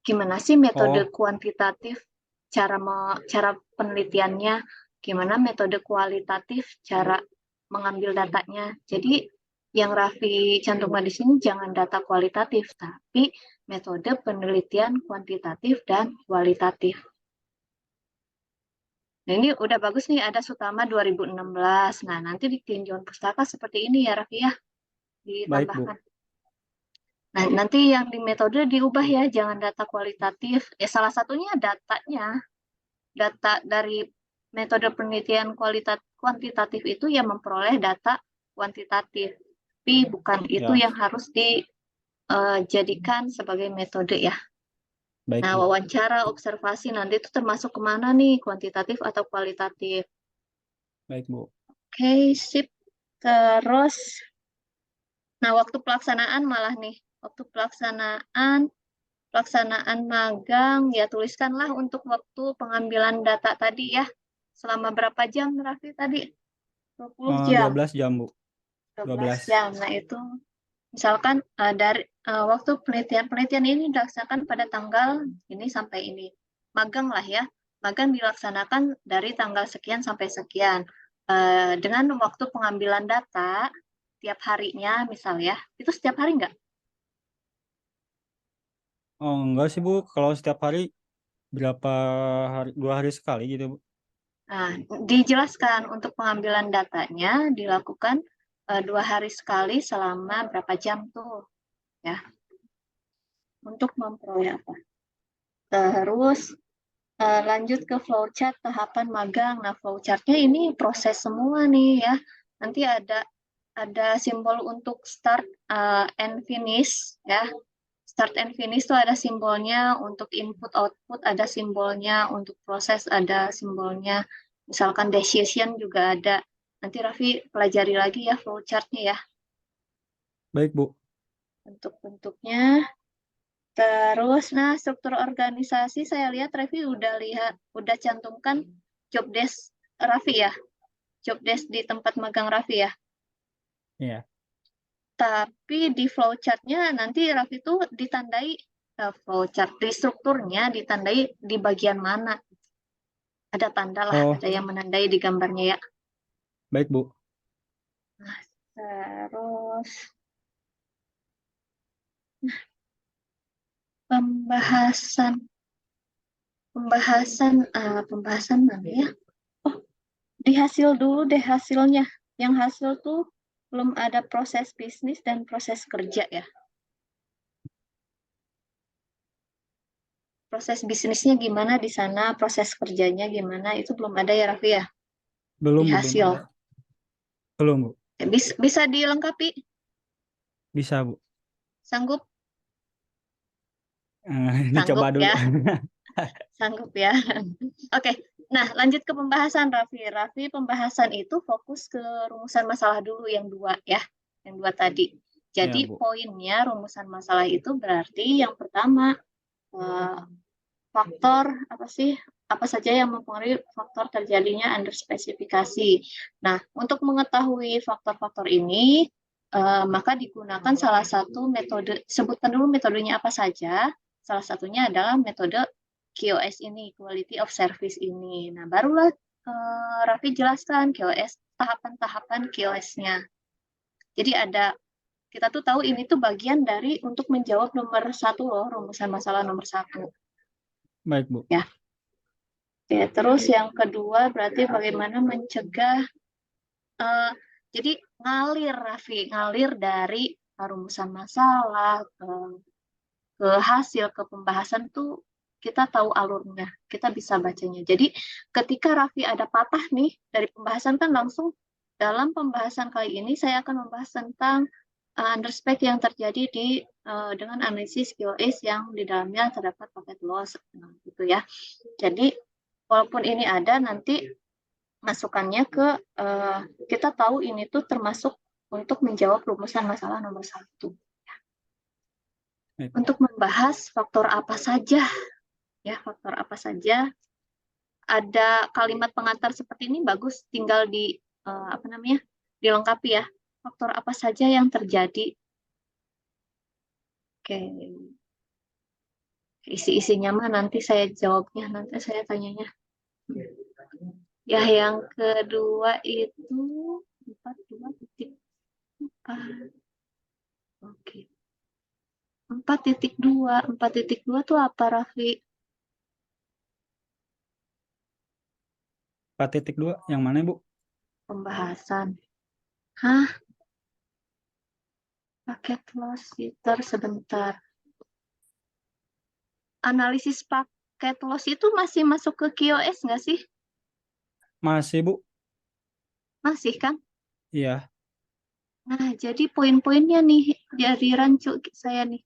[SPEAKER 3] Gimana sih metode
[SPEAKER 1] Oh,
[SPEAKER 3] kuantitatif cara penelitiannya, gimana metode kualitatif cara mengambil datanya. Jadi yang Raffi cantumkan di sini jangan data kualitatif, tapi metode penelitian kuantitatif dan kualitatif. Nah, ini udah bagus nih, ada Sutama 2016. Nah, nanti di tinjauan pustaka seperti ini ya, Raffi ya,
[SPEAKER 1] baik Bu.
[SPEAKER 3] ditambahkan. Nah, nanti yang di metode diubah ya, jangan data kualitatif. Ya, salah satunya datanya. Data dari metode penelitian kuantitatif itu yang memperoleh data kuantitatif. Tapi bukan itu
[SPEAKER 1] Ya,
[SPEAKER 3] yang harus dijadikan sebagai metode ya.
[SPEAKER 1] baik
[SPEAKER 3] Nah,
[SPEAKER 1] Bu.
[SPEAKER 3] wawancara, observasi nanti itu termasuk kemana nih, kuantitatif atau kualitatif.
[SPEAKER 1] Baik Bu.
[SPEAKER 3] Oke, sip. Terus, nah waktu pelaksanaan malah nih, waktu pelaksanaan magang, ya tuliskanlah untuk waktu pengambilan data tadi ya. Selama berapa jam, Raffi tadi? 20 jam.
[SPEAKER 1] 12 jam Bu.
[SPEAKER 3] 12
[SPEAKER 1] 12.
[SPEAKER 3] jam. Nah, itu misalkan dari waktu penelitian ini dilaksanakan pada tanggal ini sampai ini. Magang lah ya. Magang dilaksanakan dari tanggal sekian sampai sekian. Dengan waktu pengambilan data tiap harinya misal ya. Itu setiap hari nggak?
[SPEAKER 1] Oh, enggak sih Bu. Kalau setiap hari berapa hari? 2 hari sekali gitu Bu.
[SPEAKER 3] Nah, dijelaskan untuk pengambilan datanya dilakukan 2 hari sekali selama berapa jam tuh ya untuk memperoleh apa. Terus lanjut ke flowchart tahapan magang. Nah, flowchartnya ini proses semua nih ya. Nanti ada simbol untuk start and finish ya. Start and finish itu ada simbolnya, untuk input output ada simbolnya, untuk proses ada simbolnya. Misalkan decision juga ada. Nanti Raffi pelajari lagi ya flowchartnya ya,
[SPEAKER 1] Baik Bu.
[SPEAKER 3] bentuk-bentuknya. Terus, nah struktur organisasi saya lihat Raffi udah cantumkan job desk Raffi ya, job desk di tempat magang Raffi ya.
[SPEAKER 1] Iya.
[SPEAKER 3] Tapi di flowchartnya nanti Raffi itu ditandai flowchart di strukturnya ditandai di bagian mana. Ada tanda lah,
[SPEAKER 1] Oh,
[SPEAKER 3] ada yang menandai di gambarnya ya.
[SPEAKER 1] baik Bu.
[SPEAKER 3] Nah, terus pembahasan pembahasan pembahasan mana ya? Oh, di hasil dulu deh hasilnya. Yang hasil tuh belum ada proses bisnis dan proses kerja ya. proses bisnisnya gimana di sana, proses kerjanya gimana, itu belum ada ya Raffi ya,
[SPEAKER 1] Belum,
[SPEAKER 3] di
[SPEAKER 1] Bu, belum
[SPEAKER 3] hasil.
[SPEAKER 1] ada. Belum, Bu.
[SPEAKER 3] Bisa dilengkapi,
[SPEAKER 1] Bisa, Bu.
[SPEAKER 3] sanggup,
[SPEAKER 1] Dicoba
[SPEAKER 3] sanggup
[SPEAKER 1] dulu.
[SPEAKER 3] ya, sanggup ya. Oke, nah lanjut ke pembahasan Raffi. Raffi pembahasan itu fokus ke rumusan masalah dulu yang dua ya, yang dua tadi.
[SPEAKER 1] Ya,
[SPEAKER 3] Jadi
[SPEAKER 1] Bu.
[SPEAKER 3] poinnya rumusan masalah itu berarti yang pertama eh, faktor apa sih? Apa saja yang mempengaruhi faktor terjadinya underspesifikasi. Nah, untuk mengetahui faktor-faktor ini, maka digunakan salah satu metode, sebutkan dulu metodenya apa saja. Salah satunya adalah metode QoS ini, Quality of Service ini. Nah, barulah Raffi jelaskan QoS, tahapan-tahapan QoS-nya. Jadi ada, kita tuh tahu ini tuh bagian dari untuk menjawab nomor satu loh, rumusan masalah nomor satu.
[SPEAKER 1] Baik, Bu.
[SPEAKER 3] Ya. Oke, terus yang kedua berarti bagaimana mencegah jadi ngalir Raffi, ngalir dari rumusan masalah ke hasil ke pembahasan tuh kita tahu alurnya, kita bisa bacanya. Jadi ketika Raffi ada patah nih dari pembahasan kan langsung dalam pembahasan kali ini saya akan membahas tentang underspec yang terjadi di dengan analisis QoS yang di dalamnya terdapat paket loss gitu ya. Jadi walaupun ini ada nanti masukannya ke kita tahu ini tuh termasuk untuk menjawab rumusan masalah nomor satu.
[SPEAKER 1] Baik.
[SPEAKER 3] Untuk membahas faktor apa saja, ya faktor apa saja. Ada kalimat pengantar seperti ini bagus, tinggal di apa namanya dilengkapi ya. Faktor apa saja yang terjadi. Oke, isi-isinya mah nanti saya jawabnya, nanti saya tanyanya. Ya, yang kedua itu 42.4. Oke. 4.2. 4.2 tuh apa, Raffi?
[SPEAKER 1] 4.2 yang mana, Bu?
[SPEAKER 3] Pembahasan. Hah? Paket loss jitter sebentar. Analisis paket loss itu masih masuk ke QoS nggak sih?
[SPEAKER 1] Masih, Bu.
[SPEAKER 3] Masih kan?
[SPEAKER 1] Iya.
[SPEAKER 3] Nah, jadi poin-poinnya nih dari rancu saya nih.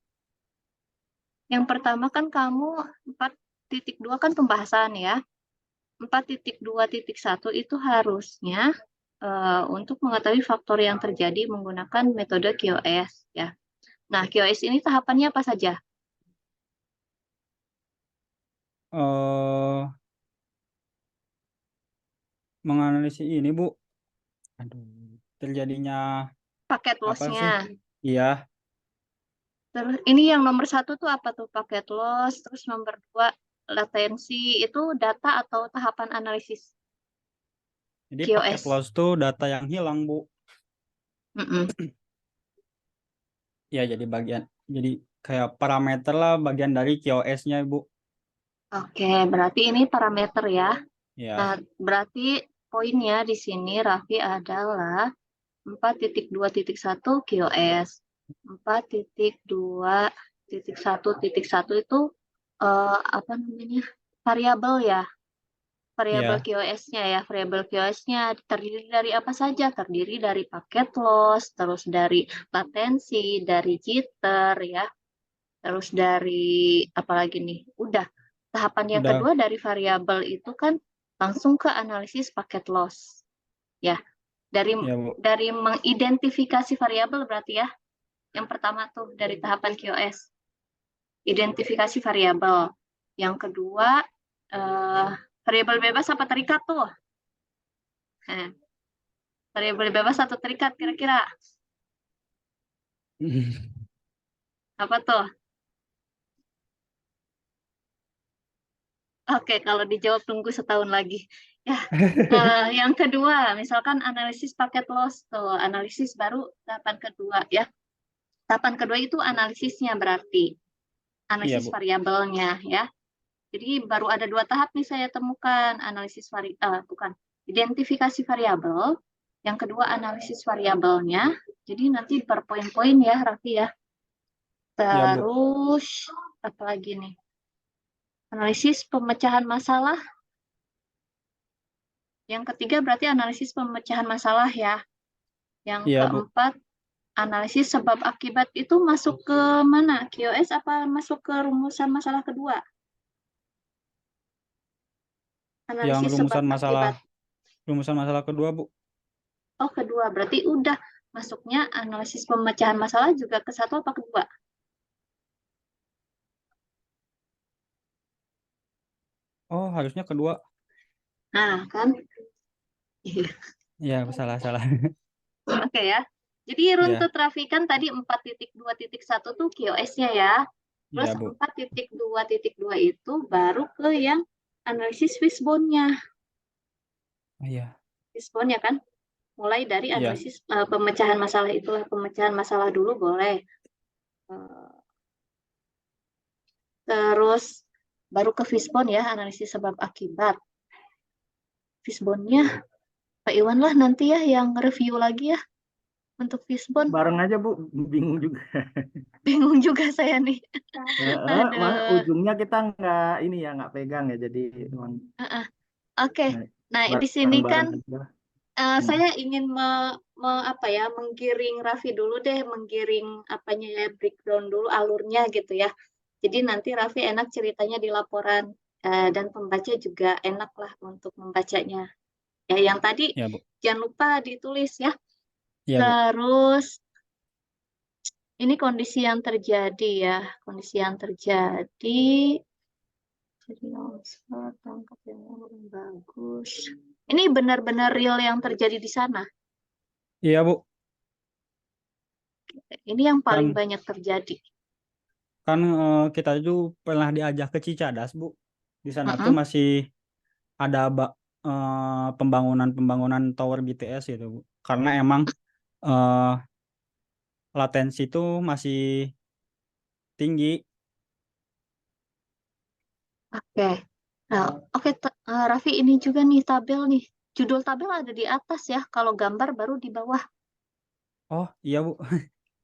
[SPEAKER 3] Yang pertama kan kamu 4.2 kan pembahasan ya. 4.2.1 itu harusnya untuk mengetahui faktor yang terjadi menggunakan metode QoS ya. Nah, QoS ini tahapannya apa saja?
[SPEAKER 1] eh Menganalisis ini, Bu. Aduh, terjadinya
[SPEAKER 3] Paket
[SPEAKER 1] apa sih?
[SPEAKER 3] loss-nya.
[SPEAKER 1] Iya,
[SPEAKER 3] Terus ini yang nomor satu tuh apa tuh? Paket loss. Terus nomor dua latensi. Itu data atau tahapan analisis
[SPEAKER 1] jadi paket
[SPEAKER 3] QoS.
[SPEAKER 1] loss tuh data yang hilang, Bu.
[SPEAKER 3] Mm-mm.
[SPEAKER 1] Ya, jadi kayak parameter lah bagian dari QoS-nya, Bu.
[SPEAKER 3] Oke, berarti ini parameter ya. Nah,
[SPEAKER 1] Ya,
[SPEAKER 3] berarti poinnya di sini Raffi adalah 4.2.1 QoS. 4.2.1.1 itu apa namanya? Variabel ya. Variabel
[SPEAKER 1] ya,
[SPEAKER 3] QoS-nya ya. Variabel QoS-nya terdiri dari apa saja? Terdiri dari paket loss, terus dari latensi, dari jitter ya. Terus dari apa lagi nih? Udah. Tahapan yang
[SPEAKER 1] udah,
[SPEAKER 3] kedua dari variabel itu kan langsung ke analisis paket loss. Ya, dari
[SPEAKER 1] ya, Bu.
[SPEAKER 3] dari mengidentifikasi variabel berarti ya. Yang pertama tuh dari tahapan QoS, identifikasi variabel. Yang kedua, eh, variabel bebas apa terikat tuh? Eh, variabel bebas atau terikat kira-kira apa tuh? Oke, kalau dijawab tunggu setahun lagi. Ya, yang kedua, misalkan analisis paket loss tuh, analisis baru tahapan kedua ya. Tahapan kedua itu analisisnya berarti
[SPEAKER 1] Iya,
[SPEAKER 3] analisis
[SPEAKER 1] Bu.
[SPEAKER 3] variabelnya ya. Jadi baru ada dua tahap nih saya temukan analisis bukan identifikasi variabel, yang kedua analisis variabelnya. Jadi nanti per poin-poin ya Raffi ya.
[SPEAKER 1] Ya, Bu.
[SPEAKER 3] Terus apa lagi nih? Analisis pemecahan masalah. Yang ketiga berarti analisis pemecahan masalah ya. Yang
[SPEAKER 1] Iya, Bu.
[SPEAKER 3] keempat, analisis sebab akibat itu masuk ke mana? QoS apa masuk ke rumusan masalah kedua?
[SPEAKER 1] Yang
[SPEAKER 3] Analisis sebab akibat.
[SPEAKER 1] rumusan masalah kedua, Bu.
[SPEAKER 3] Oh, kedua. Berarti udah masuknya analisis pemecahan masalah juga ke satu apa kedua?
[SPEAKER 1] Oh, harusnya kedua.
[SPEAKER 3] Nah, kan? Iya.
[SPEAKER 1] Iya, salah.
[SPEAKER 3] Oke ya. Jadi
[SPEAKER 1] Iya,
[SPEAKER 3] runtut Raffi kan tadi 4.2.1 tuh QoS-nya ya. Terus
[SPEAKER 1] iya, Bu.
[SPEAKER 3] 4.2.2 itu baru ke yang analisis fishbone-nya.
[SPEAKER 1] Iya,
[SPEAKER 3] Fishbone ya kan? Mulai dari
[SPEAKER 1] iya.
[SPEAKER 3] analisis pemecahan masalah itulah. Pemecahan masalah dulu boleh. Eh, Terus baru ke fishbone ya, analisis sebab akibat. Fishbone-nya Pak Iwan lah nanti ya yang review lagi ya untuk fishbone.
[SPEAKER 2] Bareng aja Bu, bingung juga.
[SPEAKER 3] Bingung juga saya nih. Aduh.
[SPEAKER 2] Ujungnya kita nggak pegang ya, jadi emang
[SPEAKER 3] Oke. Nah, di sini kan
[SPEAKER 2] bareng-bareng aja. Hmm.
[SPEAKER 3] saya ingin apa ya, menggiring Raffi dulu deh, menggiring apanya ya, breakdown dulu alurnya gitu ya. Jadi nanti Raffi enak ceritanya di laporan dan pembaca juga enak lah untuk membacanya. Ya, yang tadi
[SPEAKER 1] Iya, Bu.
[SPEAKER 3] jangan lupa ditulis ya.
[SPEAKER 1] Iya, Bu.
[SPEAKER 3] Terus ini kondisi yang terjadi ya, kondisi yang terjadi. Jadi tangkap yang bagus. Ini benar-benar real yang terjadi di sana.
[SPEAKER 1] Iya, Bu.
[SPEAKER 3] Ini yang paling
[SPEAKER 1] Kan
[SPEAKER 3] banyak terjadi.
[SPEAKER 1] kan kita itu pernah diajak ke Cicadas, Bu. Di sana tuh
[SPEAKER 3] Mm-mm.
[SPEAKER 1] masih ada pembangunan tower BTS gitu, Bu. Karena emang eh, latensi itu masih tinggi.
[SPEAKER 3] Oke. Nah, oke, Raffi ini juga nih tabel nih. Judul tabel ada di atas ya. Kalau gambar baru di bawah.
[SPEAKER 1] Oh, iya, Bu.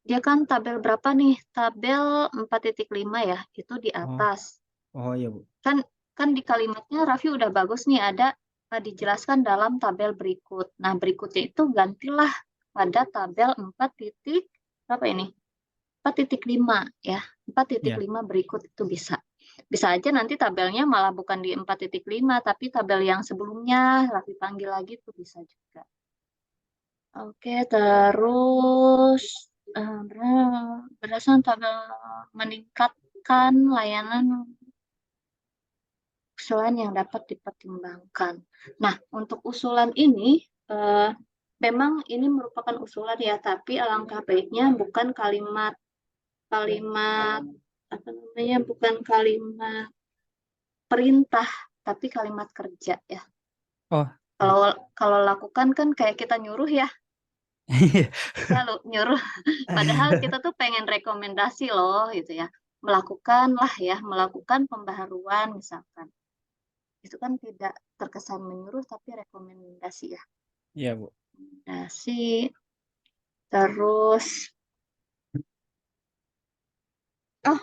[SPEAKER 3] Dia kan tabel berapa nih? Tabel 4.5 ya. Itu di
[SPEAKER 1] Oh,
[SPEAKER 3] atas.
[SPEAKER 1] oh iya, Bu.
[SPEAKER 3] Kan kan di kalimatnya Raffi udah bagus nih, ada dijelaskan dalam tabel berikut. Nah, berikutnya itu gantilah pada tabel 4 titik berapa ini? 4.5 ya.
[SPEAKER 1] Iya.
[SPEAKER 3] 4.5 berikut itu bisa. Bisa aja nanti tabelnya malah bukan di 4.5 tapi tabel yang sebelumnya Raffi panggil lagi itu bisa juga. Oke, terus berdasarkan tabel meningkatkan layanan usulan yang dapat dipertimbangkan. Nah, untuk usulan ini memang ini merupakan usulan ya, tapi alangkah baiknya bukan kalimat apa namanya, bukan kalimat perintah, tapi kalimat kerja ya.
[SPEAKER 1] Oh,
[SPEAKER 3] Kalau kalau lakukan kan kayak kita nyuruh ya, lalu nyuruh. Padahal kita tuh pengen rekomendasi loh gitu ya. Melakukanlah ya, melakukan pembaharuan misalkan. Itu kan tidak terkesan menyuruh tapi rekomendasi ya.
[SPEAKER 1] iya, Bu.
[SPEAKER 3] Rekomendasi. Terus, oh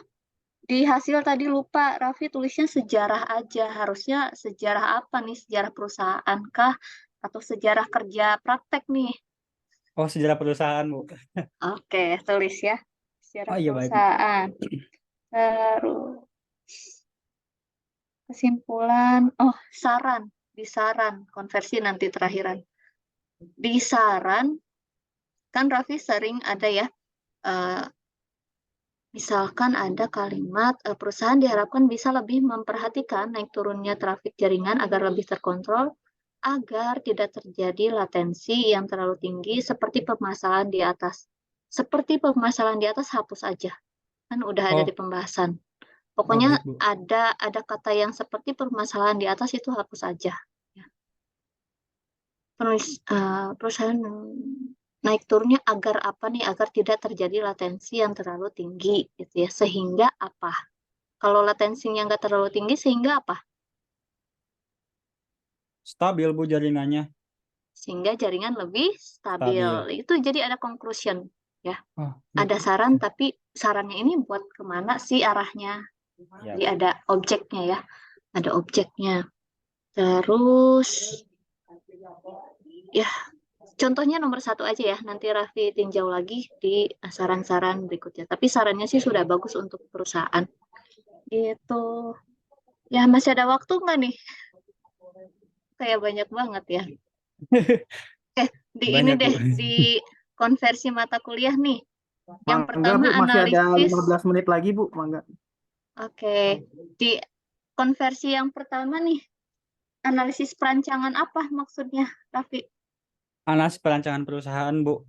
[SPEAKER 3] di hasil tadi lupa, Raffi tulisnya sejarah aja. Harusnya sejarah apa nih? Sejarah perusahaan kah? Atau sejarah kerja praktek nih?
[SPEAKER 1] Oh, sejarah perusahaan, Bu.
[SPEAKER 3] Oke, tulis ya. Sejarah
[SPEAKER 1] Oh, iya, baik, Bu.
[SPEAKER 3] perusahaan. Terus, kesimpulan. Oh, saran. Di saran. Konversi nanti terakhiran. Di saran, kan Raffi sering ada ya. eh, Misalkan ada kalimat perusahaan diharapkan bisa lebih memperhatikan naik turunnya trafik jaringan agar lebih terkontrol, agar tidak terjadi latensi yang terlalu tinggi seperti permasalahan di atas. Seperti permasalahan di atas hapus aja. Kan udah ada di
[SPEAKER 1] Oh,
[SPEAKER 3] pembahasan.
[SPEAKER 1] oh,
[SPEAKER 3] Pokoknya
[SPEAKER 1] baik, Bu.
[SPEAKER 3] ada kata yang seperti permasalahan di atas itu hapus aja. Ya. Perusahaan naik turunnya agar apa nih? Agar tidak terjadi latensi yang terlalu tinggi gitu ya. Sehingga apa? Kalau latensinya nggak terlalu tinggi sehingga apa?
[SPEAKER 1] Stabil, Bu, jaringannya.
[SPEAKER 3] Sehingga jaringan lebih stabil.
[SPEAKER 1] Stabil.
[SPEAKER 3] Itu jadi ada conclusion ya.
[SPEAKER 1] Oh,
[SPEAKER 3] Ada
[SPEAKER 1] gitu.
[SPEAKER 3] saran tapi sarannya ini buat kemana sih arahnya?
[SPEAKER 1] Ya,
[SPEAKER 3] Jadi ada objeknya ya, ada objeknya. Terus ya contohnya nomor satu aja ya. Nanti Raffi tinjau lagi di saran-saran berikutnya. Tapi sarannya sih sudah bagus untuk perusahaan. Gitu. Ya masih ada waktu nggak nih? Kayak banyak banget ya. Di ini
[SPEAKER 1] banyak Bu.
[SPEAKER 3] deh, di konversi mata kuliah nih. Yang
[SPEAKER 2] Mangga
[SPEAKER 3] pertama
[SPEAKER 2] Bu, masih ada
[SPEAKER 3] analisis.
[SPEAKER 2] 15 menit lagi Bu, mangga.
[SPEAKER 3] Oke, di konversi yang pertama nih, analisis perancangan apa maksudnya, Raffi?
[SPEAKER 1] Analisis perancangan perusahaan Bu.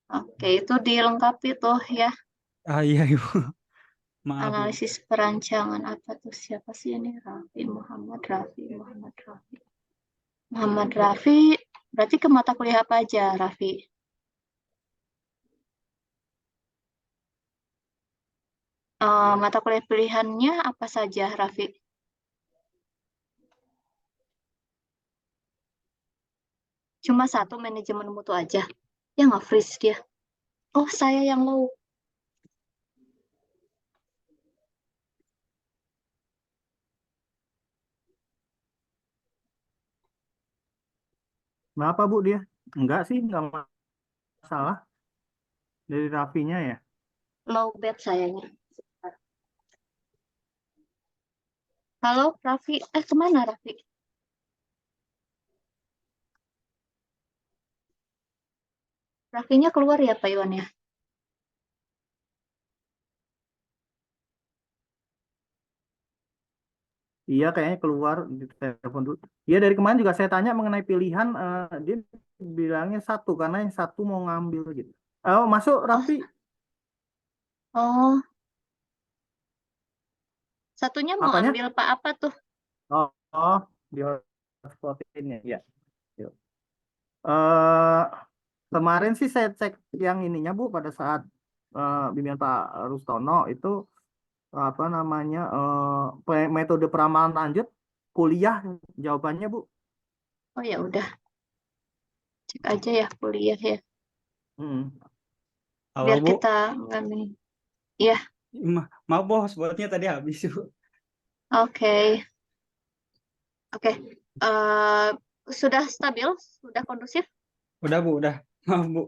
[SPEAKER 3] Oke, itu dilengkapi tuh ya.
[SPEAKER 1] Iya Ibu, maaf Bu.
[SPEAKER 3] Analisis perancangan apa tuh? Siapa sih ini? Raffi Muhammad Raffi Muhammad Raffi. Muhammad Raffi, berarti ke mata kuliah apa aja, Raffi? Mata kuliah pilihannya apa saja, Raffi? Cuma satu manajemen mutu aja. Ya nggak freeze dia. Oh, saya yang low.
[SPEAKER 2] Kenapa Bu dia? Enggak sih, enggak masalah dari Raffinya ya.
[SPEAKER 3] Low bed sayanya. Halo, Raffi. Kemana, Raffi? Raffinya keluar ya, Pak Iwan ya?
[SPEAKER 2] Iya, kayaknya keluar di telepon dulu. Iya, dari kemarin juga saya tanya mengenai pilihan, dia bilangnya satu karena yang satu mau ngambil gitu. Oh, masuk
[SPEAKER 3] Oh,
[SPEAKER 2] Raffi.
[SPEAKER 3] oh, satunya mau
[SPEAKER 2] Apanya?
[SPEAKER 3] ambil Pak apa tuh?
[SPEAKER 2] Oh, oh, di hotspotin ya. Iya. Yuk. Eh, kemarin sih saya cek yang ininya Bu pada saat bimbingan Pak Rustono itu apa namanya metode peramalan lanjut kuliah jawabannya Bu.
[SPEAKER 3] Oh ya udah, cek aja ya kuliah ya.
[SPEAKER 2] Hmm.
[SPEAKER 1] Halo
[SPEAKER 3] Biar
[SPEAKER 1] Bu.
[SPEAKER 3] kita nggak nih. Iya,
[SPEAKER 1] Maaf Bu, hotspotnya tadi habis Bu.
[SPEAKER 3] oke, oke. Eh, sudah stabil, sudah kondusif.
[SPEAKER 1] Udah Bu, udah. Maaf Bu.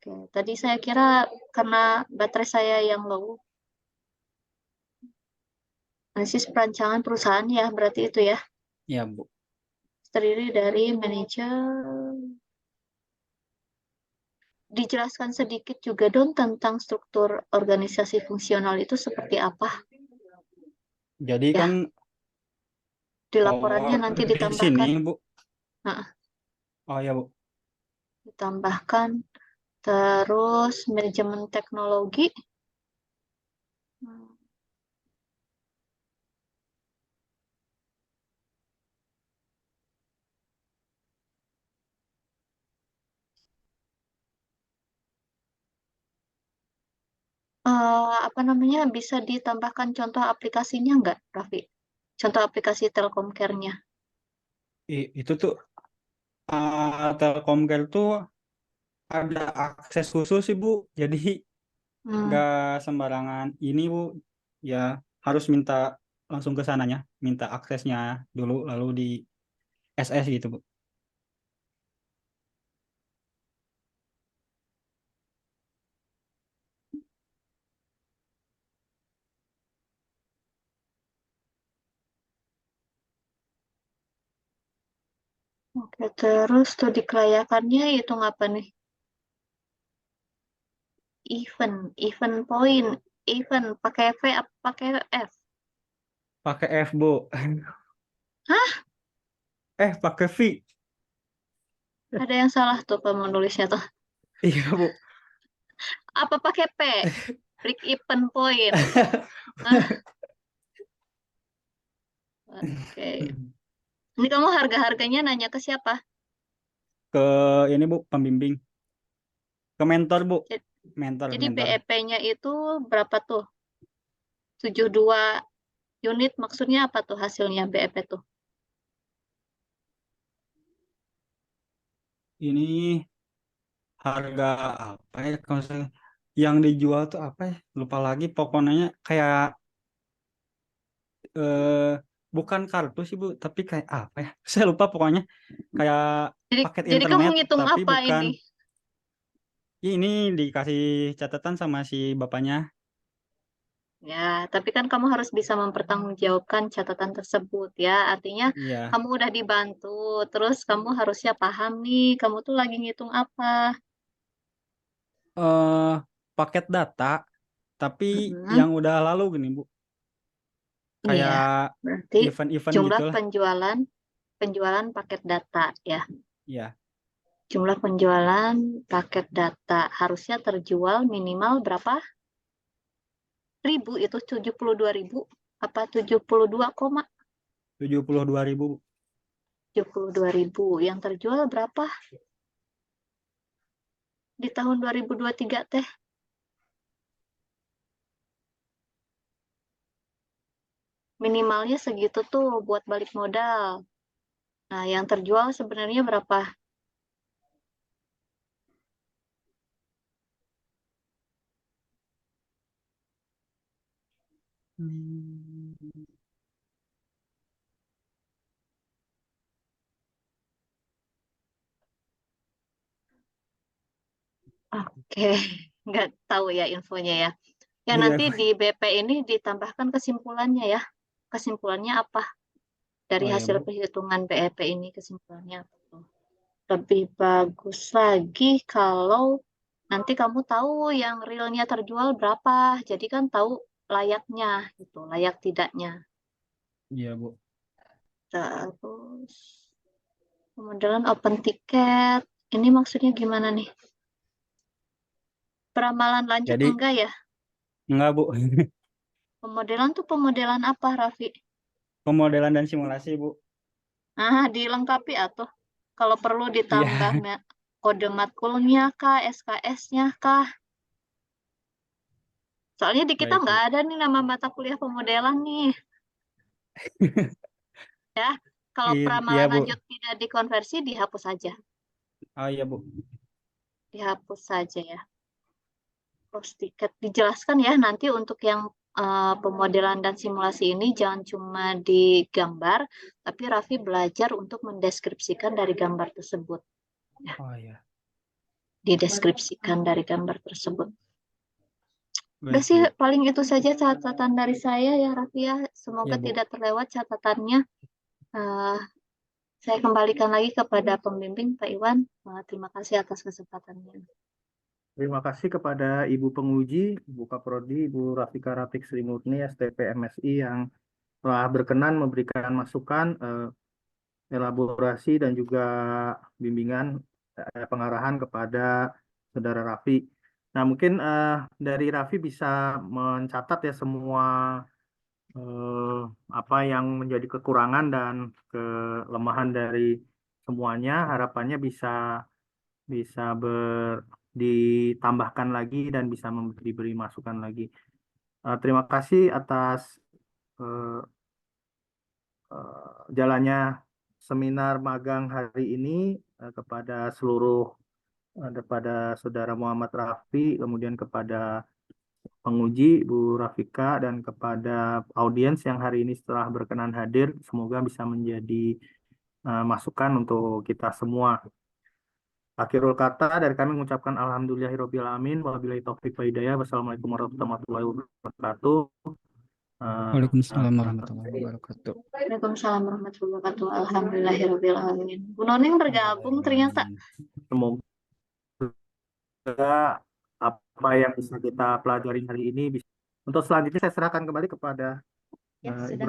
[SPEAKER 3] Oke, tadi saya kira karena baterai saya yang low. Analisis perancangan perusahaan ya, berarti itu ya.
[SPEAKER 1] Ya Bu.
[SPEAKER 3] Terdiri dari manajer. Dijelaskan sedikit juga dong tentang struktur organisasi fungsional itu seperti apa.
[SPEAKER 1] Jadi kan,
[SPEAKER 3] Ya, di
[SPEAKER 1] oh
[SPEAKER 3] laporannya nanti
[SPEAKER 1] di sini
[SPEAKER 3] ditambahkan.
[SPEAKER 1] Bu.
[SPEAKER 3] Nah,
[SPEAKER 1] Oh ya Bu.
[SPEAKER 3] ditambahkan. Terus manajemen teknologi. Apa namanya, bisa ditambahkan contoh aplikasinya nggak, Raffi? Contoh aplikasi Telkomcare-nya.
[SPEAKER 1] Itu tuh Telkomsel tuh ada akses khusus sih Bu. Jadi
[SPEAKER 3] Hmm,
[SPEAKER 1] nggak sembarangan ini Bu. Ya harus minta langsung ke sananya, minta aksesnya dulu lalu di SS gitu Bu.
[SPEAKER 3] oke, terus tuh di kelayakannya itu apa nih? Event point, event pakai V apa pakai F?
[SPEAKER 1] Pakai F Bu.
[SPEAKER 3] Hah?
[SPEAKER 1] Pakai V.
[SPEAKER 3] Ada yang salah tuh penulisnya tuh.
[SPEAKER 1] Iya Bu.
[SPEAKER 3] Apa pakai P? Break even point. Hah? Oke. Ini kamu harga-harganya nanya ke siapa?
[SPEAKER 1] Ke ini Bu, pembimbing. Ke mentor Bu.
[SPEAKER 3] Ja-
[SPEAKER 1] Mentor,
[SPEAKER 3] Jadi
[SPEAKER 1] mentor.
[SPEAKER 3] BEP-nya itu berapa tuh? 72 unit maksudnya apa tuh hasilnya BEP tuh?
[SPEAKER 1] Ini harga apa ya kalau yang dijual tuh apa ya? Lupa lagi pokoknya kayak bukan kartu sih Bu, tapi kayak apa ya? Saya lupa pokoknya kayak
[SPEAKER 3] Jadi,
[SPEAKER 1] paket
[SPEAKER 3] jadi kamu
[SPEAKER 1] internet,
[SPEAKER 3] ngitung
[SPEAKER 1] tapi
[SPEAKER 3] apa
[SPEAKER 1] bukan.
[SPEAKER 3] ini?
[SPEAKER 1] Ini dikasih catatan sama si bapaknya.
[SPEAKER 3] Ya, tapi kan kamu harus bisa mempertanggungjawabkan catatan tersebut ya. Artinya
[SPEAKER 1] Iya,
[SPEAKER 3] kamu udah dibantu, terus kamu harusnya paham nih, kamu tuh lagi ngitung apa.
[SPEAKER 1] eh paket data, tapi
[SPEAKER 3] Mm-mm.
[SPEAKER 1] yang udah lalu gini Bu,
[SPEAKER 3] Iya,
[SPEAKER 1] kayak
[SPEAKER 3] berarti
[SPEAKER 1] event-event
[SPEAKER 3] jumlah
[SPEAKER 1] gitulah.
[SPEAKER 3] penjualan paket data ya.
[SPEAKER 1] Iya,
[SPEAKER 3] Jumlah penjualan paket data harusnya terjual minimal berapa ribu itu 72.000 apa 72 koma
[SPEAKER 1] 72.000 Bu.
[SPEAKER 3] 72.000 yang terjual berapa di tahun 2023 teh minimalnya segitu tuh buat balik modal. Nah, yang terjual sebenarnya berapa?
[SPEAKER 1] Hmm.
[SPEAKER 3] Oke, nggak tahu ya infonya ya. Ya
[SPEAKER 1] Iya,
[SPEAKER 3] nanti
[SPEAKER 1] Bu.
[SPEAKER 3] di BP ini ditambahkan kesimpulannya ya. Kesimpulannya apa? Dari
[SPEAKER 1] Oh ya
[SPEAKER 3] hasil
[SPEAKER 1] Bu.
[SPEAKER 3] perhitungan BEP ini kesimpulannya apa tuh? Lebih bagus lagi kalau nanti kamu tahu yang realnya terjual berapa. Jadi kan tahu layaknya gitu, layak tidaknya.
[SPEAKER 1] Iya Bu.
[SPEAKER 3] Terus pemodelan open ticket. Ini maksudnya gimana nih? Peramalan lanjut
[SPEAKER 1] Jadi
[SPEAKER 3] enggak ya?
[SPEAKER 1] enggak Bu.
[SPEAKER 3] Pemodelan tuh pemodelan apa, Raffi?
[SPEAKER 1] Pemodelan dan simulasi Bu.
[SPEAKER 3] Ah, dilengkapi atau kalau perlu ditambah
[SPEAKER 1] Iya,
[SPEAKER 3] kode matkulnya kah, SKS-nya kah? Soalnya di kita
[SPEAKER 1] baik
[SPEAKER 3] nggak
[SPEAKER 1] Bu.
[SPEAKER 3] ada nih nama mata kuliah pemodelan nih. Ya, kalau
[SPEAKER 1] Iya
[SPEAKER 3] peramalan
[SPEAKER 1] Bu.
[SPEAKER 3] lanjut tidak dikonversi, dihapus saja.
[SPEAKER 1] Oh iya Bu.
[SPEAKER 3] Dihapus saja ya. Terus tiket dijelaskan ya nanti untuk yang pemodelan dan simulasi ini jangan cuma digambar, tapi Raffi belajar untuk mendeskripsikan dari gambar tersebut. Ya,
[SPEAKER 1] Oh iya,
[SPEAKER 3] dideskripsikan dari gambar tersebut. Udah
[SPEAKER 1] baik
[SPEAKER 3] sih,
[SPEAKER 1] Bu.
[SPEAKER 3] paling itu saja catatan dari saya ya, Raffi ya. Semoga
[SPEAKER 1] Iya Bu.
[SPEAKER 3] tidak terlewat catatannya. Eh, saya kembalikan lagi kepada pembimbing Pak Iwan. Terima kasih atas kesempatannya.
[SPEAKER 2] Terima kasih kepada Ibu Penguji, Ibu Kaprodi, Ibu Rafika Rafiq Sri Murni, STP MSI yang telah berkenan memberikan masukan, elaborasi dan juga bimbingan, pengarahan kepada Saudara Raffi. Nah, mungkin dari Raffi bisa mencatat ya semua eh, apa yang menjadi kekurangan dan kelemahan dari semuanya. Harapannya bisa bisa ditambahkan lagi dan bisa diberi masukan lagi. Terima kasih atas eh, jalannya seminar magang hari ini, kepada kepada Saudara Muhammad Rafi, kemudian kepada penguji Bu Rafika, dan kepada audiens yang hari ini setelah berkenan hadir. Semoga bisa menjadi masukan untuk kita semua. Akhirul kata dari kami mengucapkan alhamdulillahirabbil alamin, wabillahi taufik wa hidayah. Wassalamualaikum warahmatullahi wabarakatuh.
[SPEAKER 1] Waalaikumsalam
[SPEAKER 2] Eh,
[SPEAKER 1] warahmatullahi wabarakatuh.
[SPEAKER 3] Waalaikumsalam warahmatullahi wabarakatuh. Alhamdulillahirrahmanirrahim. Bu Noning bergabung ternyata.
[SPEAKER 1] Alhamdulillahirrahmanirrahim.
[SPEAKER 2] Semoga apa yang bisa kita pelajari hari ini bisa. Untuk selanjutnya saya serahkan kembali kepada
[SPEAKER 3] Ya,
[SPEAKER 2] Ibu
[SPEAKER 3] sudah.